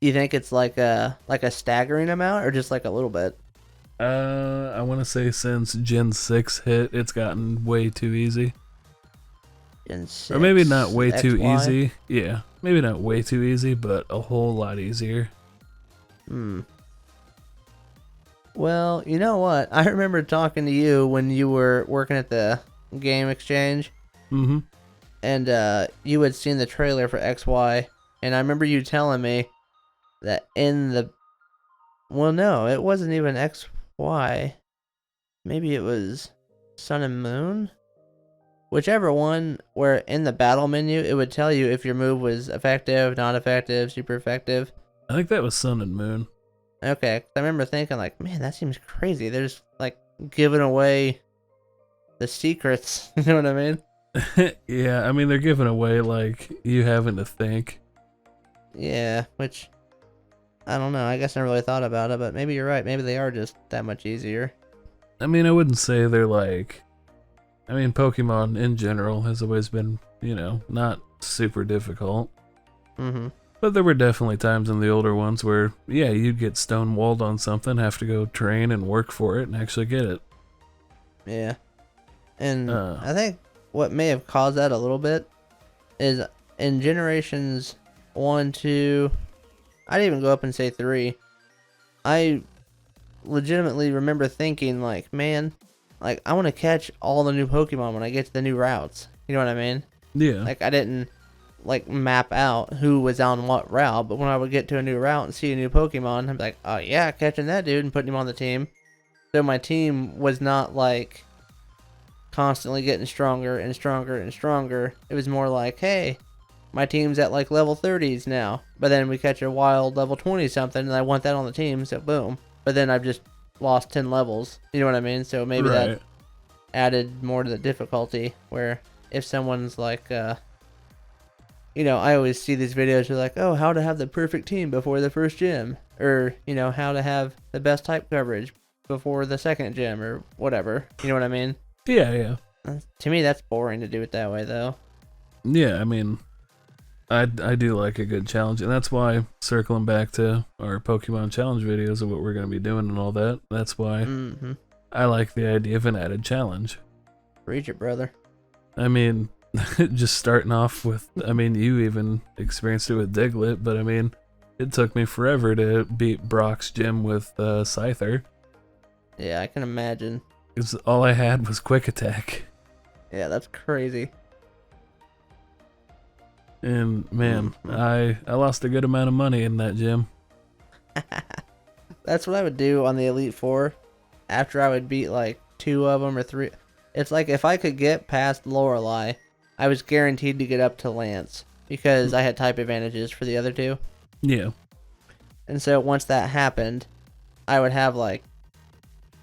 you think it's like a staggering amount or just like a little bit? I want to say since Gen 6 hit, it's gotten way too easy. Gen 6, or maybe not way too XY? easy. Yeah, maybe not way too easy, but a whole lot easier. Well, you know what? I remember talking to you when you were working at the game exchange. And you had seen the trailer for XY. And I remember you telling me that in the... Well, no, it wasn't even XY. Maybe it was Sun and Moon? Whichever one, where in the battle menu, it would tell you if your move was effective, not effective, super effective. I think that was Sun and Moon. Okay, 'cause I remember thinking, like, man, that seems crazy. They're just, like, giving away the secrets. You know what I mean? Yeah, I mean, they're giving away, like, you having to think. Yeah, which, I don't know. I guess I never really thought about it, but maybe you're right. Maybe they are just that much easier. I mean, I wouldn't say they're like... I mean, Pokemon in general has always been, not super difficult. But there were definitely times in the older ones where, yeah, you'd get stonewalled on something, have to go train and work for it, and actually get it. Yeah. And I think what may have caused that a little bit is in generations 1, 2, I'd even go up and say 3, I legitimately remember thinking, like, man, like, I want to catch all the new Pokemon when I get to the new routes. You know what I mean? Yeah. Like, I didn't, like, map out who was on what route, but when I would get to a new route and see a new Pokemon, I'm like, oh yeah, catching that dude and putting him on the team. So my team was not, like, constantly getting stronger and stronger and stronger. It was more like, hey, my team's at, like, level 30s now, but then we catch a wild level 20 something, and I want that on the team, so boom. But then I've just lost 10 levels, you know what I mean? So maybe that added more to the difficulty, where if someone's like, I always see these videos where like, oh, how to have the perfect team before the first gym, or, how to have the best type coverage before the second gym, or whatever, you know what I mean? Yeah. To me, that's boring to do it that way, though. Yeah, I mean, I do like a good challenge, and that's why, circling back to our Pokemon challenge videos of what we're going to be doing and all that, that's why I like the idea of an added challenge. Reach it, brother. I mean, just starting off with, I mean, you even experienced it with Diglett, but I mean, it took me forever to beat Brock's gym with Scyther. Yeah, I can imagine. Because all I had was Quick Attack. Yeah, that's crazy. And man, I lost a good amount of money in that gym. That's what I would do on the Elite Four. After I would beat like 2 of them or 3. It's like if I could get past Lorelei, I was guaranteed to get up to Lance because I had type advantages for the other 2. Yeah. And so once that happened, I would have like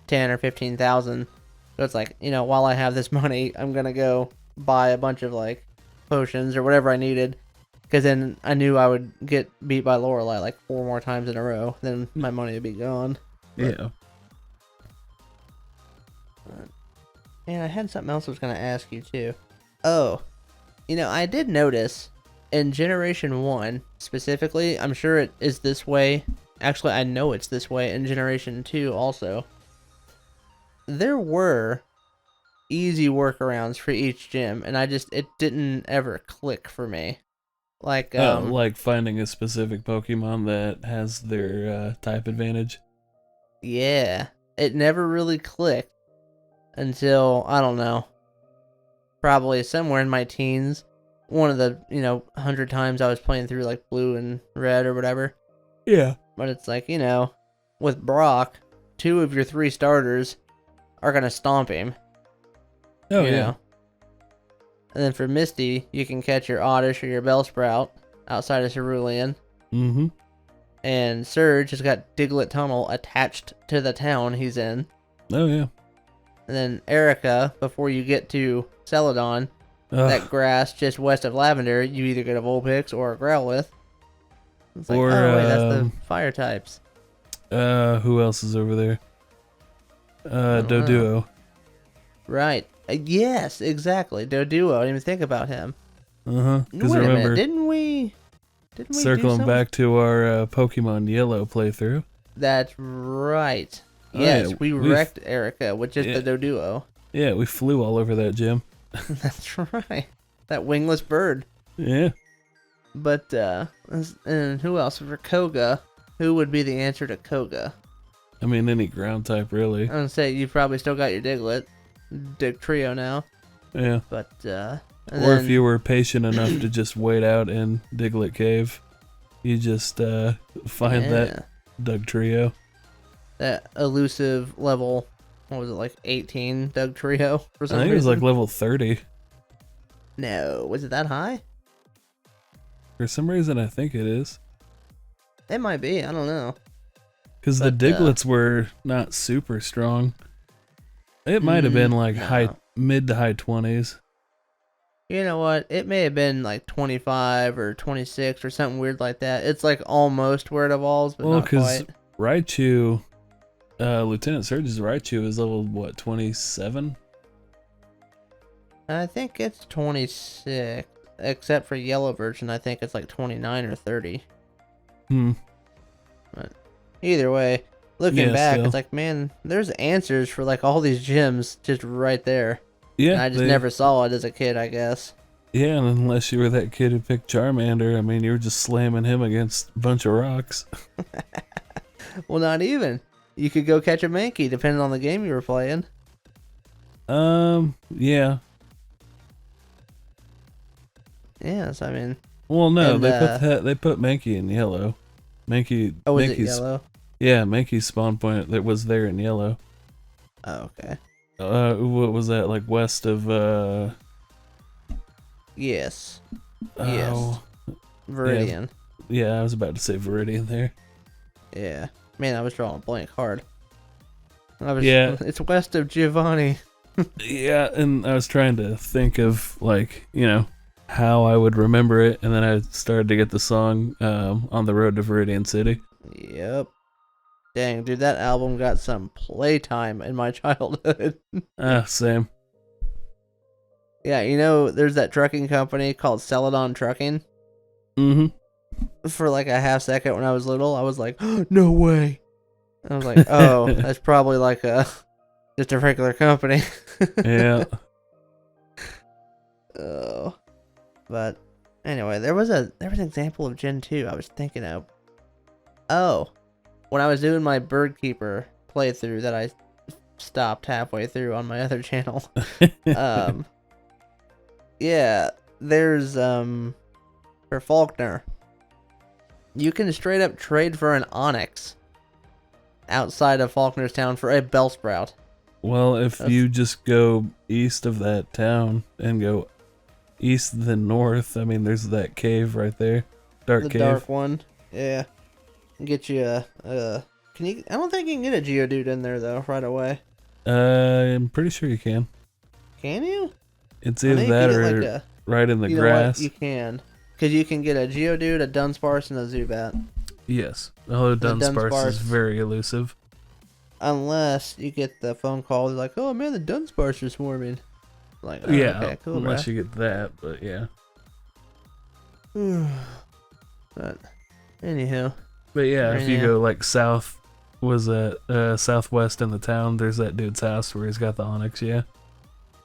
10 or 15,000. So it's like, while I have this money, I'm gonna go buy a bunch of like potions or whatever I needed, because then I knew I would get beat by Lorelei like 4 more times in a row. Then my money would be gone. Yeah. And I had something else I was gonna ask you too. Oh, I did notice in Generation 1 specifically, I'm sure it is this way. Actually, I know it's this way in Generation 2 also. There were easy workarounds for each gym, and it didn't ever click for me. Like, like finding a specific Pokemon that has their type advantage. Yeah, it never really clicked until, I don't know, probably somewhere in my teens. One of the, 100 times I was playing through like Blue and Red or whatever. Yeah. But it's like, with Brock, 2 of your 3 starters are going to stomp him. Oh, yeah. And then for Misty, you can catch your Oddish or your Bellsprout outside of Cerulean. Mm-hmm. And Surge has got Diglett Tunnel attached to the town he's in. Oh, yeah. And then Erica, before you get to Celadon, that grass just west of Lavender, you either get a Vulpix or a Growlithe. It's like, wait, that's the fire types. Who else is over there? Doduo. Right. Yes, exactly. Doduo. I didn't even think about him. Because Wait remember, a minute, didn't we circling back to our Pokemon Yellow playthrough. That's right. Yes, we wrecked Erica with just the Doduo. Yeah, we flew all over that gym. That's right. That wingless bird. Yeah. But, and who else? For Koga, who would be the answer to Koga? I mean, any ground type, really. I'm gonna say you've probably still got your Diglett. Dig Trio now. Yeah. But, if you were patient enough to just wait out in Diglett Cave, you just find that Doug Trio. That elusive level, what was it, like 18 Doug Trio for some reason? I think it was like level 30. No, was it that high? For some reason, I think it is. It might be, I don't know. Because the Digletts were not super strong. It might have been like mid to high 20s. You know what? It may have been like 25 or 26 or something weird like that. It's like almost where it evolves, but not quite. Raichu, Lieutenant Surge's Raichu is level, what, 27? I think it's 26. Except for Yellow version, I think it's like 29 or 30. But either way, looking back, it's like, man, there's answers for like all these gyms just right there. Yeah. And I just never saw it as a kid, I guess. Yeah, and unless you were that kid who picked Charmander, I mean, you were just slamming him against a bunch of rocks. Well, not even. You could go catch a Mankey, depending on the game you were playing. Yeah. Yes, I mean. Well, no, they put Mankey in yellow. Mankey. Oh, was it yellow? Yeah, Mankey's spawn point that was there in yellow. Oh, okay. What was that, like west of Yes. Oh, yes. Viridian. Yeah, I was about to say Viridian there. Yeah. Man, I was drawing a blank hard. It's west of Giovanni. Yeah, and I was trying to think of, like, how I would remember it, and then I started to get the song On the Road to Viridian City. Yep. Dang, dude, that album got some playtime in my childhood. Same. Yeah, there's that trucking company called Celadon Trucking. Mm-hmm. For like a half second when I was little, I was like, oh, no way. And I was like, oh, that's probably like just a regular company. Yeah. Oh. But anyway, there was an example of Gen 2 I was thinking of. Oh. When I was doing my Birdkeeper playthrough that I stopped halfway through on my other channel. Yeah, there's for Faulkner, you can straight up trade for an Onyx. outside of Faulknerstown for a Bellsprout. Well, if you just go east of that town and go east then north, I mean, there's that cave right there. Dark the cave. dark one. Yeah. Get you a can you I don't think you can get a Geodude in there though right away. I'm pretty sure you can. Can you? It's either that or like right in the you grass. Know what? You can. Because you can get a Geodude, a Dunsparce, and a Zubat. Yes. Although Dunsparce is very elusive. Unless you get the phone call like, oh man, the Dunsparce are swarming. Like, oh, yeah, okay, cool, unless you get that, but yeah. But, anyhow. But yeah, if you go like south, southwest in the town, there's that dude's house where he's got the Onix, yeah.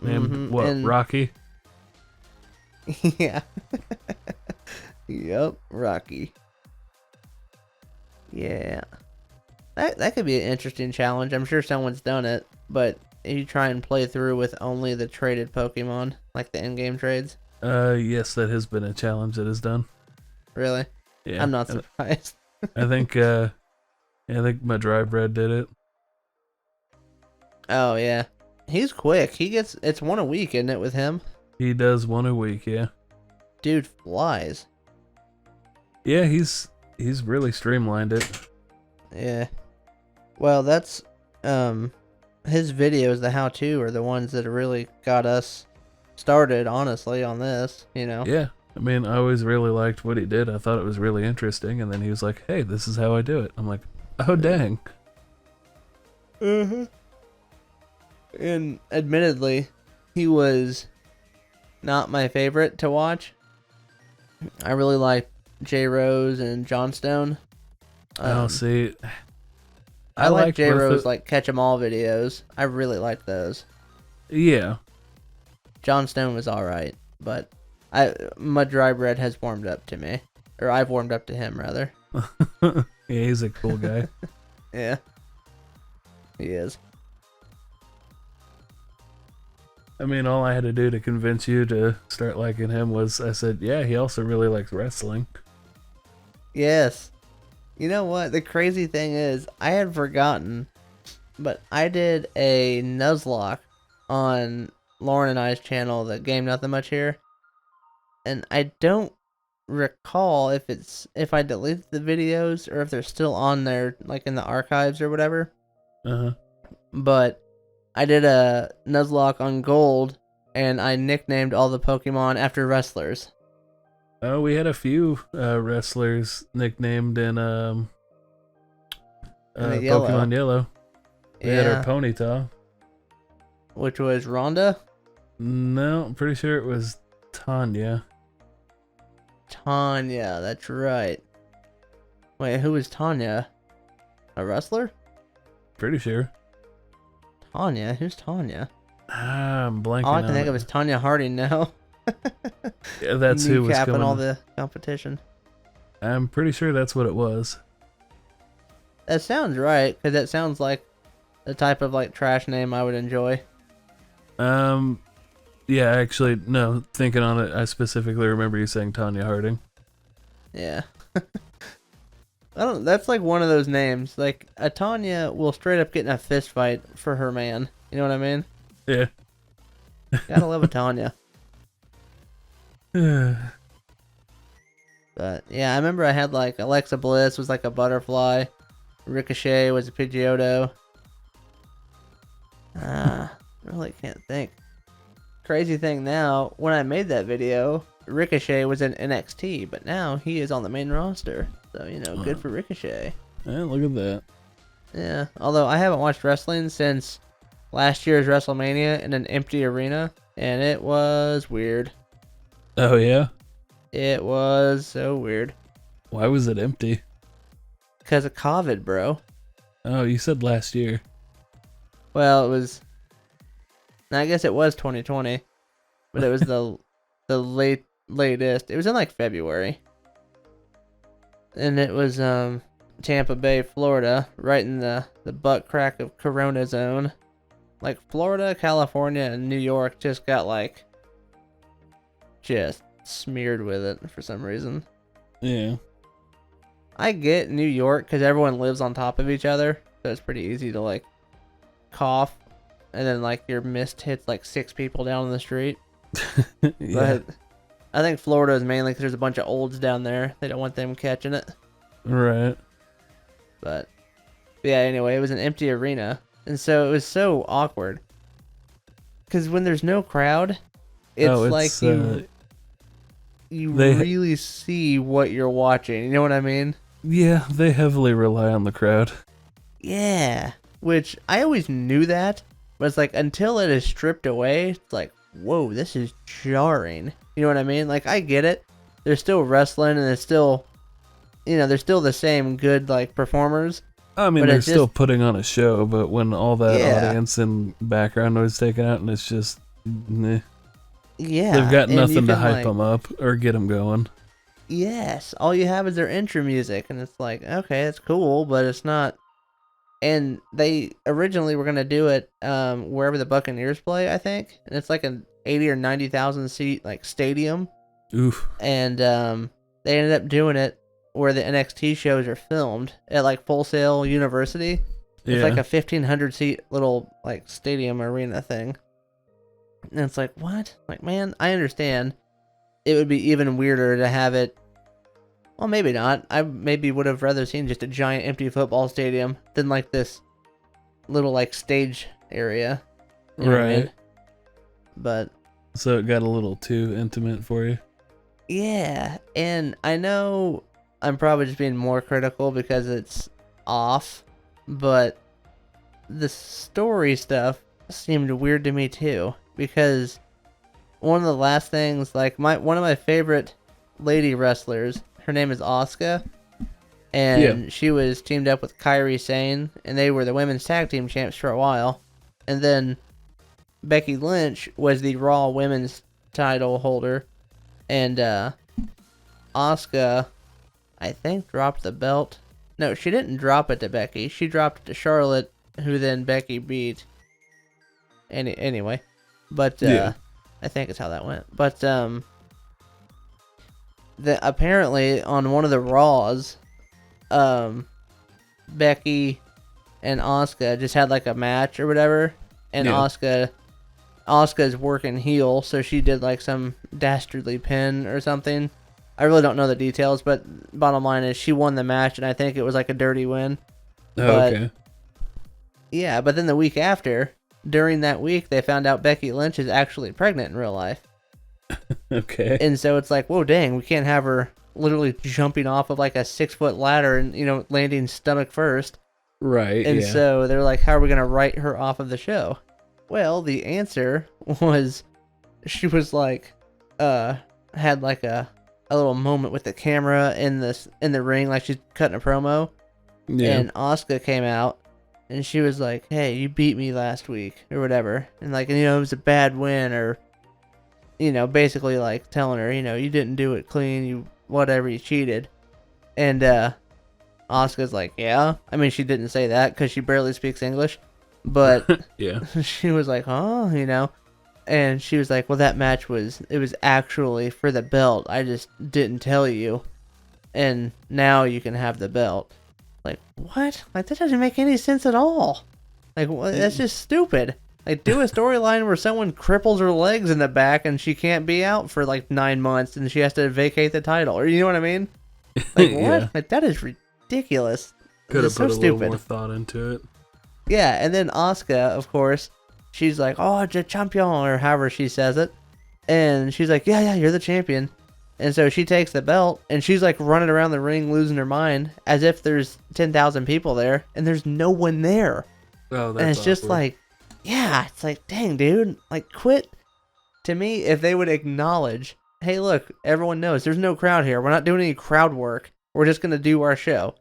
Named, Rocky? Yeah. Yep, Rocky. Yeah. That could be an interesting challenge. I'm sure someone's done it, but you try and play through with only the traded Pokemon, like the in-game trades. Yes, that has been a challenge that is done. Really? Yeah. I'm not surprised. I think my dry bread did it. Oh yeah. He's quick. It's one a week, isn't it, with him? He does one a week, yeah. Dude flies. Yeah, he's really streamlined it. Yeah. Well, that's his videos, the how-to, are the ones that really got us started, honestly, on this, you know. Yeah. I mean, I always really liked what he did. I thought it was really interesting, and then he was like, "Hey, this is how I do it." I'm like, "Oh, dang." Mm-hmm. And admittedly, he was not my favorite to watch. I really like J Rose and Johnstone. See, I like J Rose like catch 'em all videos. I really like those. Yeah. Johnstone was all right, but my dry bread has warmed up to me, or I've warmed up to him rather. Yeah, he's a cool guy. Yeah, he is. I mean, all I had to do to convince you to start liking him was I said, yeah, he also really likes wrestling. Yes. You know what? The crazy thing is, I had forgotten, but I did a Nuzlocke on Lauren and I's channel, the Game Nothing Much Here, and I don't recall if I deleted the videos or if they're still on there, like in the archives or whatever. But I did a Nuzlocke on Gold, and I nicknamed all the Pokemon after wrestlers. Oh, we had a few wrestlers nicknamed in Pokemon Yellow. We had our Ponyta. Which was Rhonda? No, I'm pretty sure it was Tanya. Tanya, that's right. Wait, who was Tanya? A wrestler? Pretty sure. Tanya? Who's Tanya? I'm blanking. All I can think of is Tanya Harding now. Yeah, that's who was coming. Capping All the competition. I'm pretty sure that's what it was. That sounds right, because that sounds like the type of like trash name I would enjoy. Yeah, actually, no. Thinking on it, I specifically remember you saying Tanya Harding. Yeah. That's like one of those names. Like, a Tanya will straight up get in a fist fight for her man. You know what I mean? Yeah. Gotta love a Tanya. But yeah, I remember I had like Alexa Bliss was like a butterfly. Ricochet was a Pidgeotto. Really can't think. Crazy thing now, when I made that video, Ricochet was in NXT, but now he is on the main roster. So, you know, good for Ricochet. Yeah, look at that. Yeah, although I haven't watched wrestling since last year's WrestleMania in an empty arena, and it was weird. Oh, yeah? It was so weird. Why was it empty? Because of COVID, bro. Oh, you said last year. Well, it was... I guess it was 2020, but it was the latest. It was in like February. And it was Tampa Bay, Florida, right in the butt crack of Corona zone. Like Florida, California, and New York just got like just smeared with it for some reason. Yeah. I get New York because everyone lives on top of each other, so it's pretty easy to like cough, and then like your mist hits like 6 people down the street. Yeah. But I think Florida is mainly because there's a bunch of olds down there. They don't want them catching it. Right. But yeah, anyway, it was an empty arena, and so it was so awkward. Because when there's no crowd, it's you really see what you're watching. You know what I mean? Yeah, they heavily rely on the crowd. Yeah, which I always knew that, but it's like until it is stripped away, it's like, whoa, this is jarring. You know what I mean? Like, I get it. They're still wrestling, and it's still, they're still the same good, like, performers. I mean, they're still putting on a show, but when all that audience and background noise taken out, and it's just, meh. Yeah. They've got nothing to hype them up or get them going. Yes. All you have is their intro music, and it's like, okay, it's cool, but it's not. And they originally were going to do it wherever the Buccaneers play, I think. And it's like an 80 or 90,000 seat like stadium. Oof. And they ended up doing it where the NXT shows are filmed at like Full Sail University. It's like a 1,500 seat little like stadium arena thing. And it's like, what? Like, man, I understand. It would be even weirder to have it. Well, maybe not. I maybe would have rather seen just a giant empty football stadium than like this little like stage area. You know what I mean? But so it got a little too intimate for you. Yeah, and I know I'm probably just being more critical because it's off, but the story stuff seemed weird to me too, because one of the last things, like one of my favorite lady wrestlers, her name is Asuka, and she was teamed up with Kairi Sane, and they were the women's tag team champs for a while, and then Becky Lynch was the Raw women's title holder, and Asuka, I think, dropped the belt. No, she didn't drop it to Becky. She dropped it to Charlotte, who then Becky beat. Anyway, but I think it's how that went. But apparently on one of the Raws, Becky and Asuka just had like a match or whatever, and Asuka's working heel, so she did like some dastardly pin or something. I really don't know the details, but bottom line is she won the match, and I think it was like a dirty win. Okay. Yeah, but then the week after, during that week, they found out Becky Lynch is actually pregnant in real life. Okay. And so it's like, whoa, dang, we can't have her literally jumping off of like a 6-foot ladder and, landing stomach first. Right, And so they're like, how are we going to write her off of the show? Well, the answer was she was like, had like a little moment with the camera in the ring, like she's cutting a promo. Yeah. And Asuka came out, and she was like, hey, you beat me last week, or whatever. And like, it was a bad win, or, basically like telling her, you didn't do it clean, you cheated. And Asuka's like, yeah. I mean, she didn't say that because she barely speaks English. But she was like, huh, And she was like, well, that match was actually for the belt. I just didn't tell you. And now you can have the belt. Like, what? Like, that doesn't make any sense at all. Like, that's just stupid. Like, do a storyline where someone cripples her legs in the back and she can't be out for like 9 months and she has to vacate the title. Or, you know what I mean? Like, what? Like, that is ridiculous. Could have put so a little more thought into it. Yeah, and then Asuka, of course, she's like, oh, the champion, or however she says it. And she's like, yeah, you're the champion. And so she takes the belt, and she's like running around the ring losing her mind, as if there's 10,000 people there, and there's no one there. Oh, that's and it's awkward. just like, yeah, it's like, dang, dude, like, quit. To me, if they would acknowledge, hey, look, everyone knows there's no crowd here. We're not doing any crowd work. We're just going to do our show.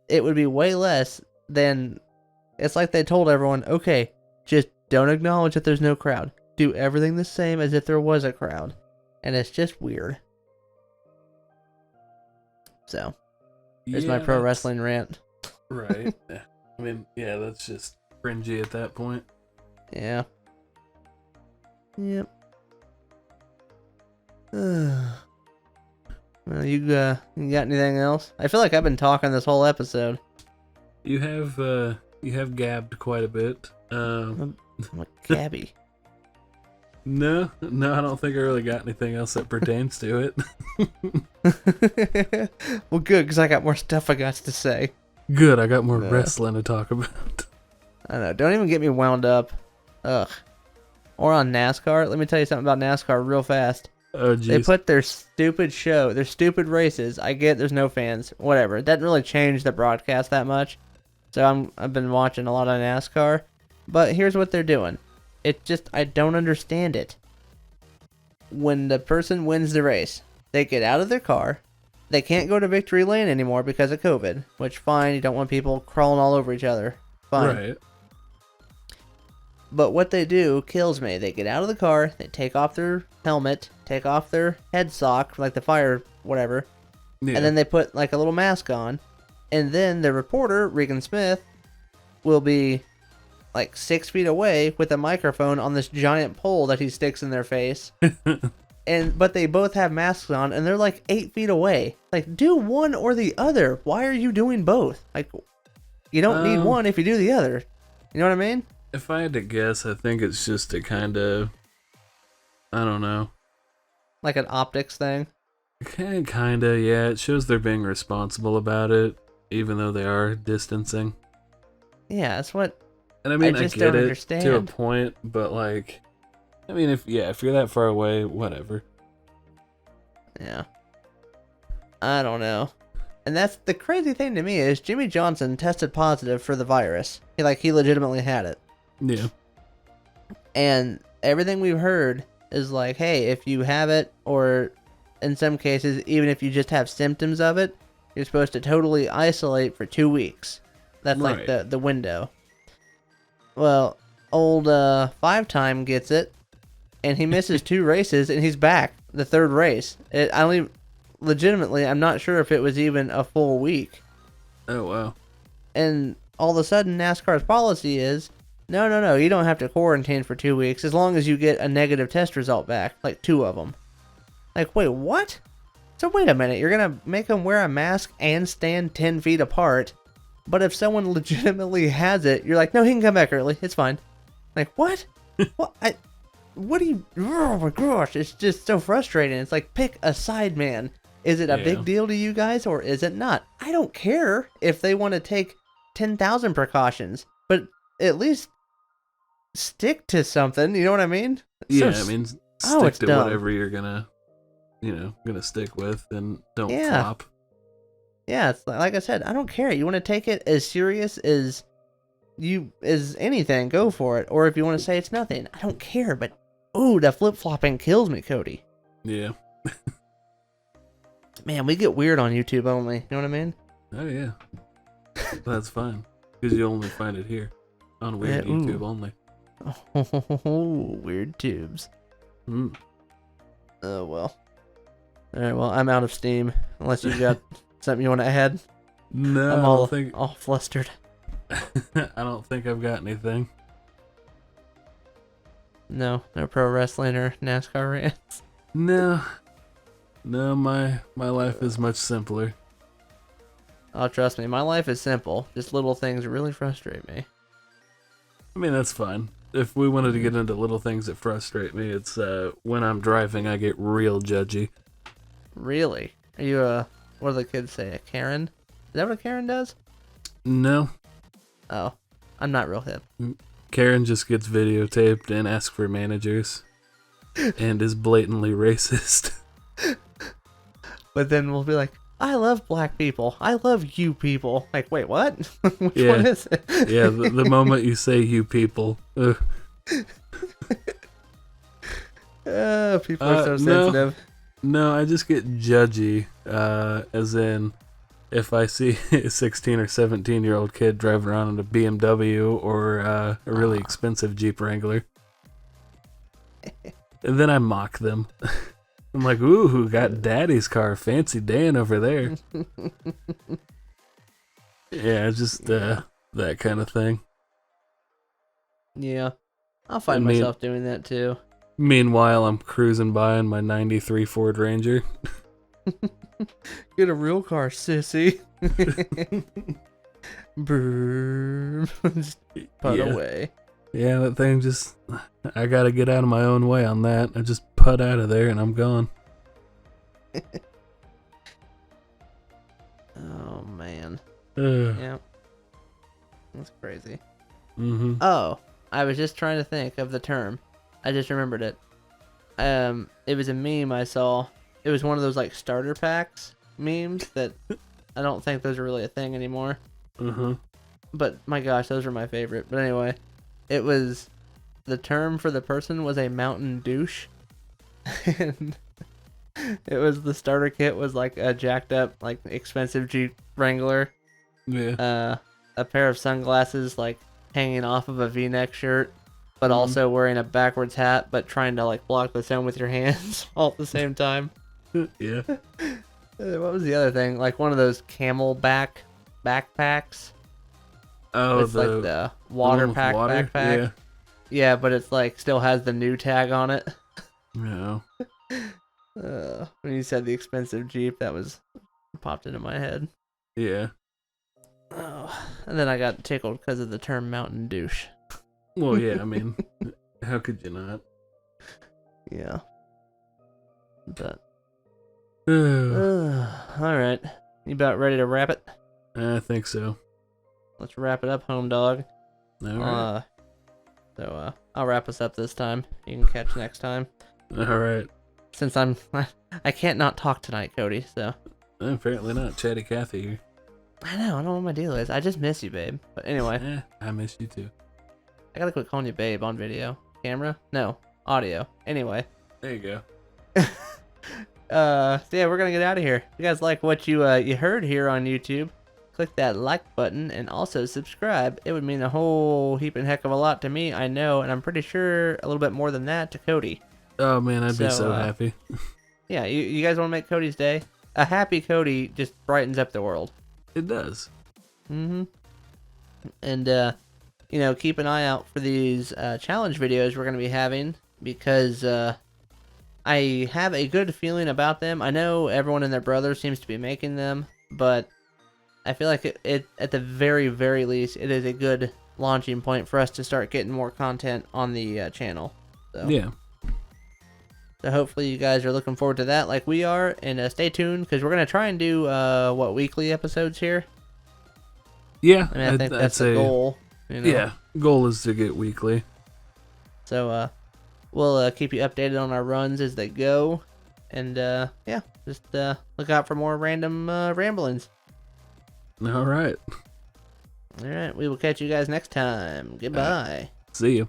It would be way less than, it's like they told everyone, okay, just don't acknowledge that there's no crowd. Do everything the same as if there was a crowd. And it's just weird. So, there's my pro wrestling rant. Right. I mean, yeah, that's just cringy at that point. Yeah. Yep. Well, you got anything else? I feel like I've been talking this whole episode. You have You have gabbed quite a bit. I'm a Gabby. No, I don't think I really got anything else that pertains to it. Well, good, because I got more stuff I got to say. Good, I got more wrestling to talk about. I don't know. Don't even get me wound up. Ugh. Or on NASCAR. Let me tell you something about NASCAR real fast. Oh, jeez. They put their stupid show, their stupid races. I get there's no fans. Whatever. It doesn't really change the broadcast that much. So I've been watching a lot of NASCAR. But here's what they're doing. I don't understand it. When the person wins the race, they get out of their car. They can't go to victory lane anymore because of COVID. Which, fine, you don't want people crawling all over each other. Fine. Right. But what they do kills me. They get out of the car, they take off their helmet, take off their head sock, like the fire, whatever, and then they put like a little mask on. And then the reporter, Regan Smith, will be like 6 feet away with a microphone on this giant pole that he sticks in their face. But they both have masks on, and they're like 8 feet away. Like, do one or the other. Why are you doing both? Like, you don't need one if you do the other. You know what I mean? If I had to guess, I think it's just a kind of, I don't know. Like an optics thing? Kinda, yeah. It shows they're being responsible about it, even though they are distancing. Yeah, that's what... And I mean, I just get don't it understand. to a point, but like, I mean, if you're that far away, whatever. Yeah. I don't know. And that's the crazy thing to me is Jimmy Johnson tested positive for the virus. He legitimately had it. Yeah. And everything we've heard is like, hey, if you have it, or in some cases, even if you just have symptoms of it, you're supposed to totally isolate for 2 weeks. That's right. like the window. Well, old 5-time gets it, and he misses 2 races, and he's back the 3rd race. Legitimately, I'm not sure if it was even a full week. Oh, wow. And all of a sudden, NASCAR's policy is, no, you don't have to quarantine for 2 weeks as long as you get a negative test result back, like 2 of them. Like, wait, what? So wait a minute, you're going to make them wear a mask and stand 10 feet apart, but if someone legitimately has it, you're like, no, he can come back early, it's fine. Like, what? What do you... Oh my gosh, it's just so frustrating. It's like, pick a side, man. Is it a big deal to you guys, or is it not? I don't care if they want to take 10,000 precautions, but at least stick to something, you know what I mean? Yeah, I mean, stick to whatever you're gonna stick with, and don't flop. Yeah, it's like I said, I don't care. You want to take it as serious as anything, go for it. Or if you want to say it's nothing, I don't care. But the flip-flopping kills me, Cody. Yeah. Man, we get weird on YouTube only. You know what I mean? Oh yeah. That's fine, because you only find it here on Weird YouTube only. Oh, weird tubes. Oh well. All right. Well, I'm out of steam. Unless you got something you want to add. No, I'm I don't think... all flustered. I don't think I've got anything. No pro wrestling or NASCAR rants. No, my life is much simpler. Oh, trust me, my life is simple. Just little things really frustrate me. I mean, that's fine. If we wanted to get into little things that frustrate me, it's when I'm driving, I get real judgy. Really? Are you what do the kids say, a Karen? Is that what a Karen does? No. Oh, I'm not real hip. Karen just gets videotaped and asks for managers and is blatantly racist. But then we'll be like, I love black people. I love you people. Like, wait, what? Which one is it? Yeah, the moment you say you people. People are so sensitive. No, I just get judgy, as in, if I see a 16 or 17-year-old kid driving around in a BMW or a really expensive Jeep Wrangler. And then I mock them. I'm like, ooh, who got daddy's car? Fancy Dan over there. Yeah, just that kind of thing. Yeah, I'll find myself doing that too. Meanwhile, I'm cruising by in my 93 Ford Ranger. Get a real car, sissy. Brrr. Just put away. Yeah, that thing just... I gotta get out of my own way on that. I just put out of there and I'm gone. Oh, man. Ugh. Yeah. That's crazy. Mm-hmm. Oh, I was just trying to think of the term. I just remembered it. It was a meme I saw. It was one of those like starter packs memes that I don't think those are really a thing anymore. Mm-hmm. But my gosh, those are my favorite. But anyway, it was the term for the person was a mountain douche. And it was the starter kit was like a jacked up, like expensive Jeep Wrangler. Yeah. A pair of sunglasses like hanging off of a V-neck shirt, but also wearing a backwards hat, but trying to like block the sun with your hands all at the same time. Yeah. What was the other thing? Like one of those camelback backpacks. Oh, it's like the water pack water? backpack. Yeah. Yeah, but it's like still has the new tag on it. No. When you said the expensive Jeep, that was popped into my head. Yeah. Oh, and then I got tickled because of the term mountain douche. Well, yeah, I mean, how could you not? Yeah. But. I Alright. You about ready to wrap it? think so. Let's wrap it up, home dog. All right. So I'll wrap us up this time. You can catch next time. All right. Since I can't not talk tonight, Cody, so. Apparently not. Chatty Cathy here. I know, I don't know what my deal is. I just miss you, babe. But anyway. I miss you too. I gotta quit calling you babe on video. Camera? No. Audio. Anyway. There you go. So yeah, we're gonna get out of here. If you guys like what you heard here on YouTube, click that like button and also subscribe. It would mean a whole heap and heck of a lot to me, I know, and I'm pretty sure a little bit more than that to Cody. Oh man, I'd be so happy. Yeah, you guys want to make Cody's day? A happy Cody just brightens up the world. It does. Mm-hmm. And keep an eye out for these challenge videos we're gonna be having, because I have a good feeling about them. I know everyone and their brother seems to be making them, but I feel like it at the very, very least, it is a good launching point for us to start getting more content on the channel. So. Yeah. So hopefully you guys are looking forward to that like we are, and stay tuned, because we're going to try and do, weekly episodes here? Yeah. I mean, I think that's the goal. Yeah, goal is to get weekly. So, we'll keep you updated on our runs as they go, and, just look out for more random ramblings. All right. All right, we will catch you guys next time. Goodbye. See you.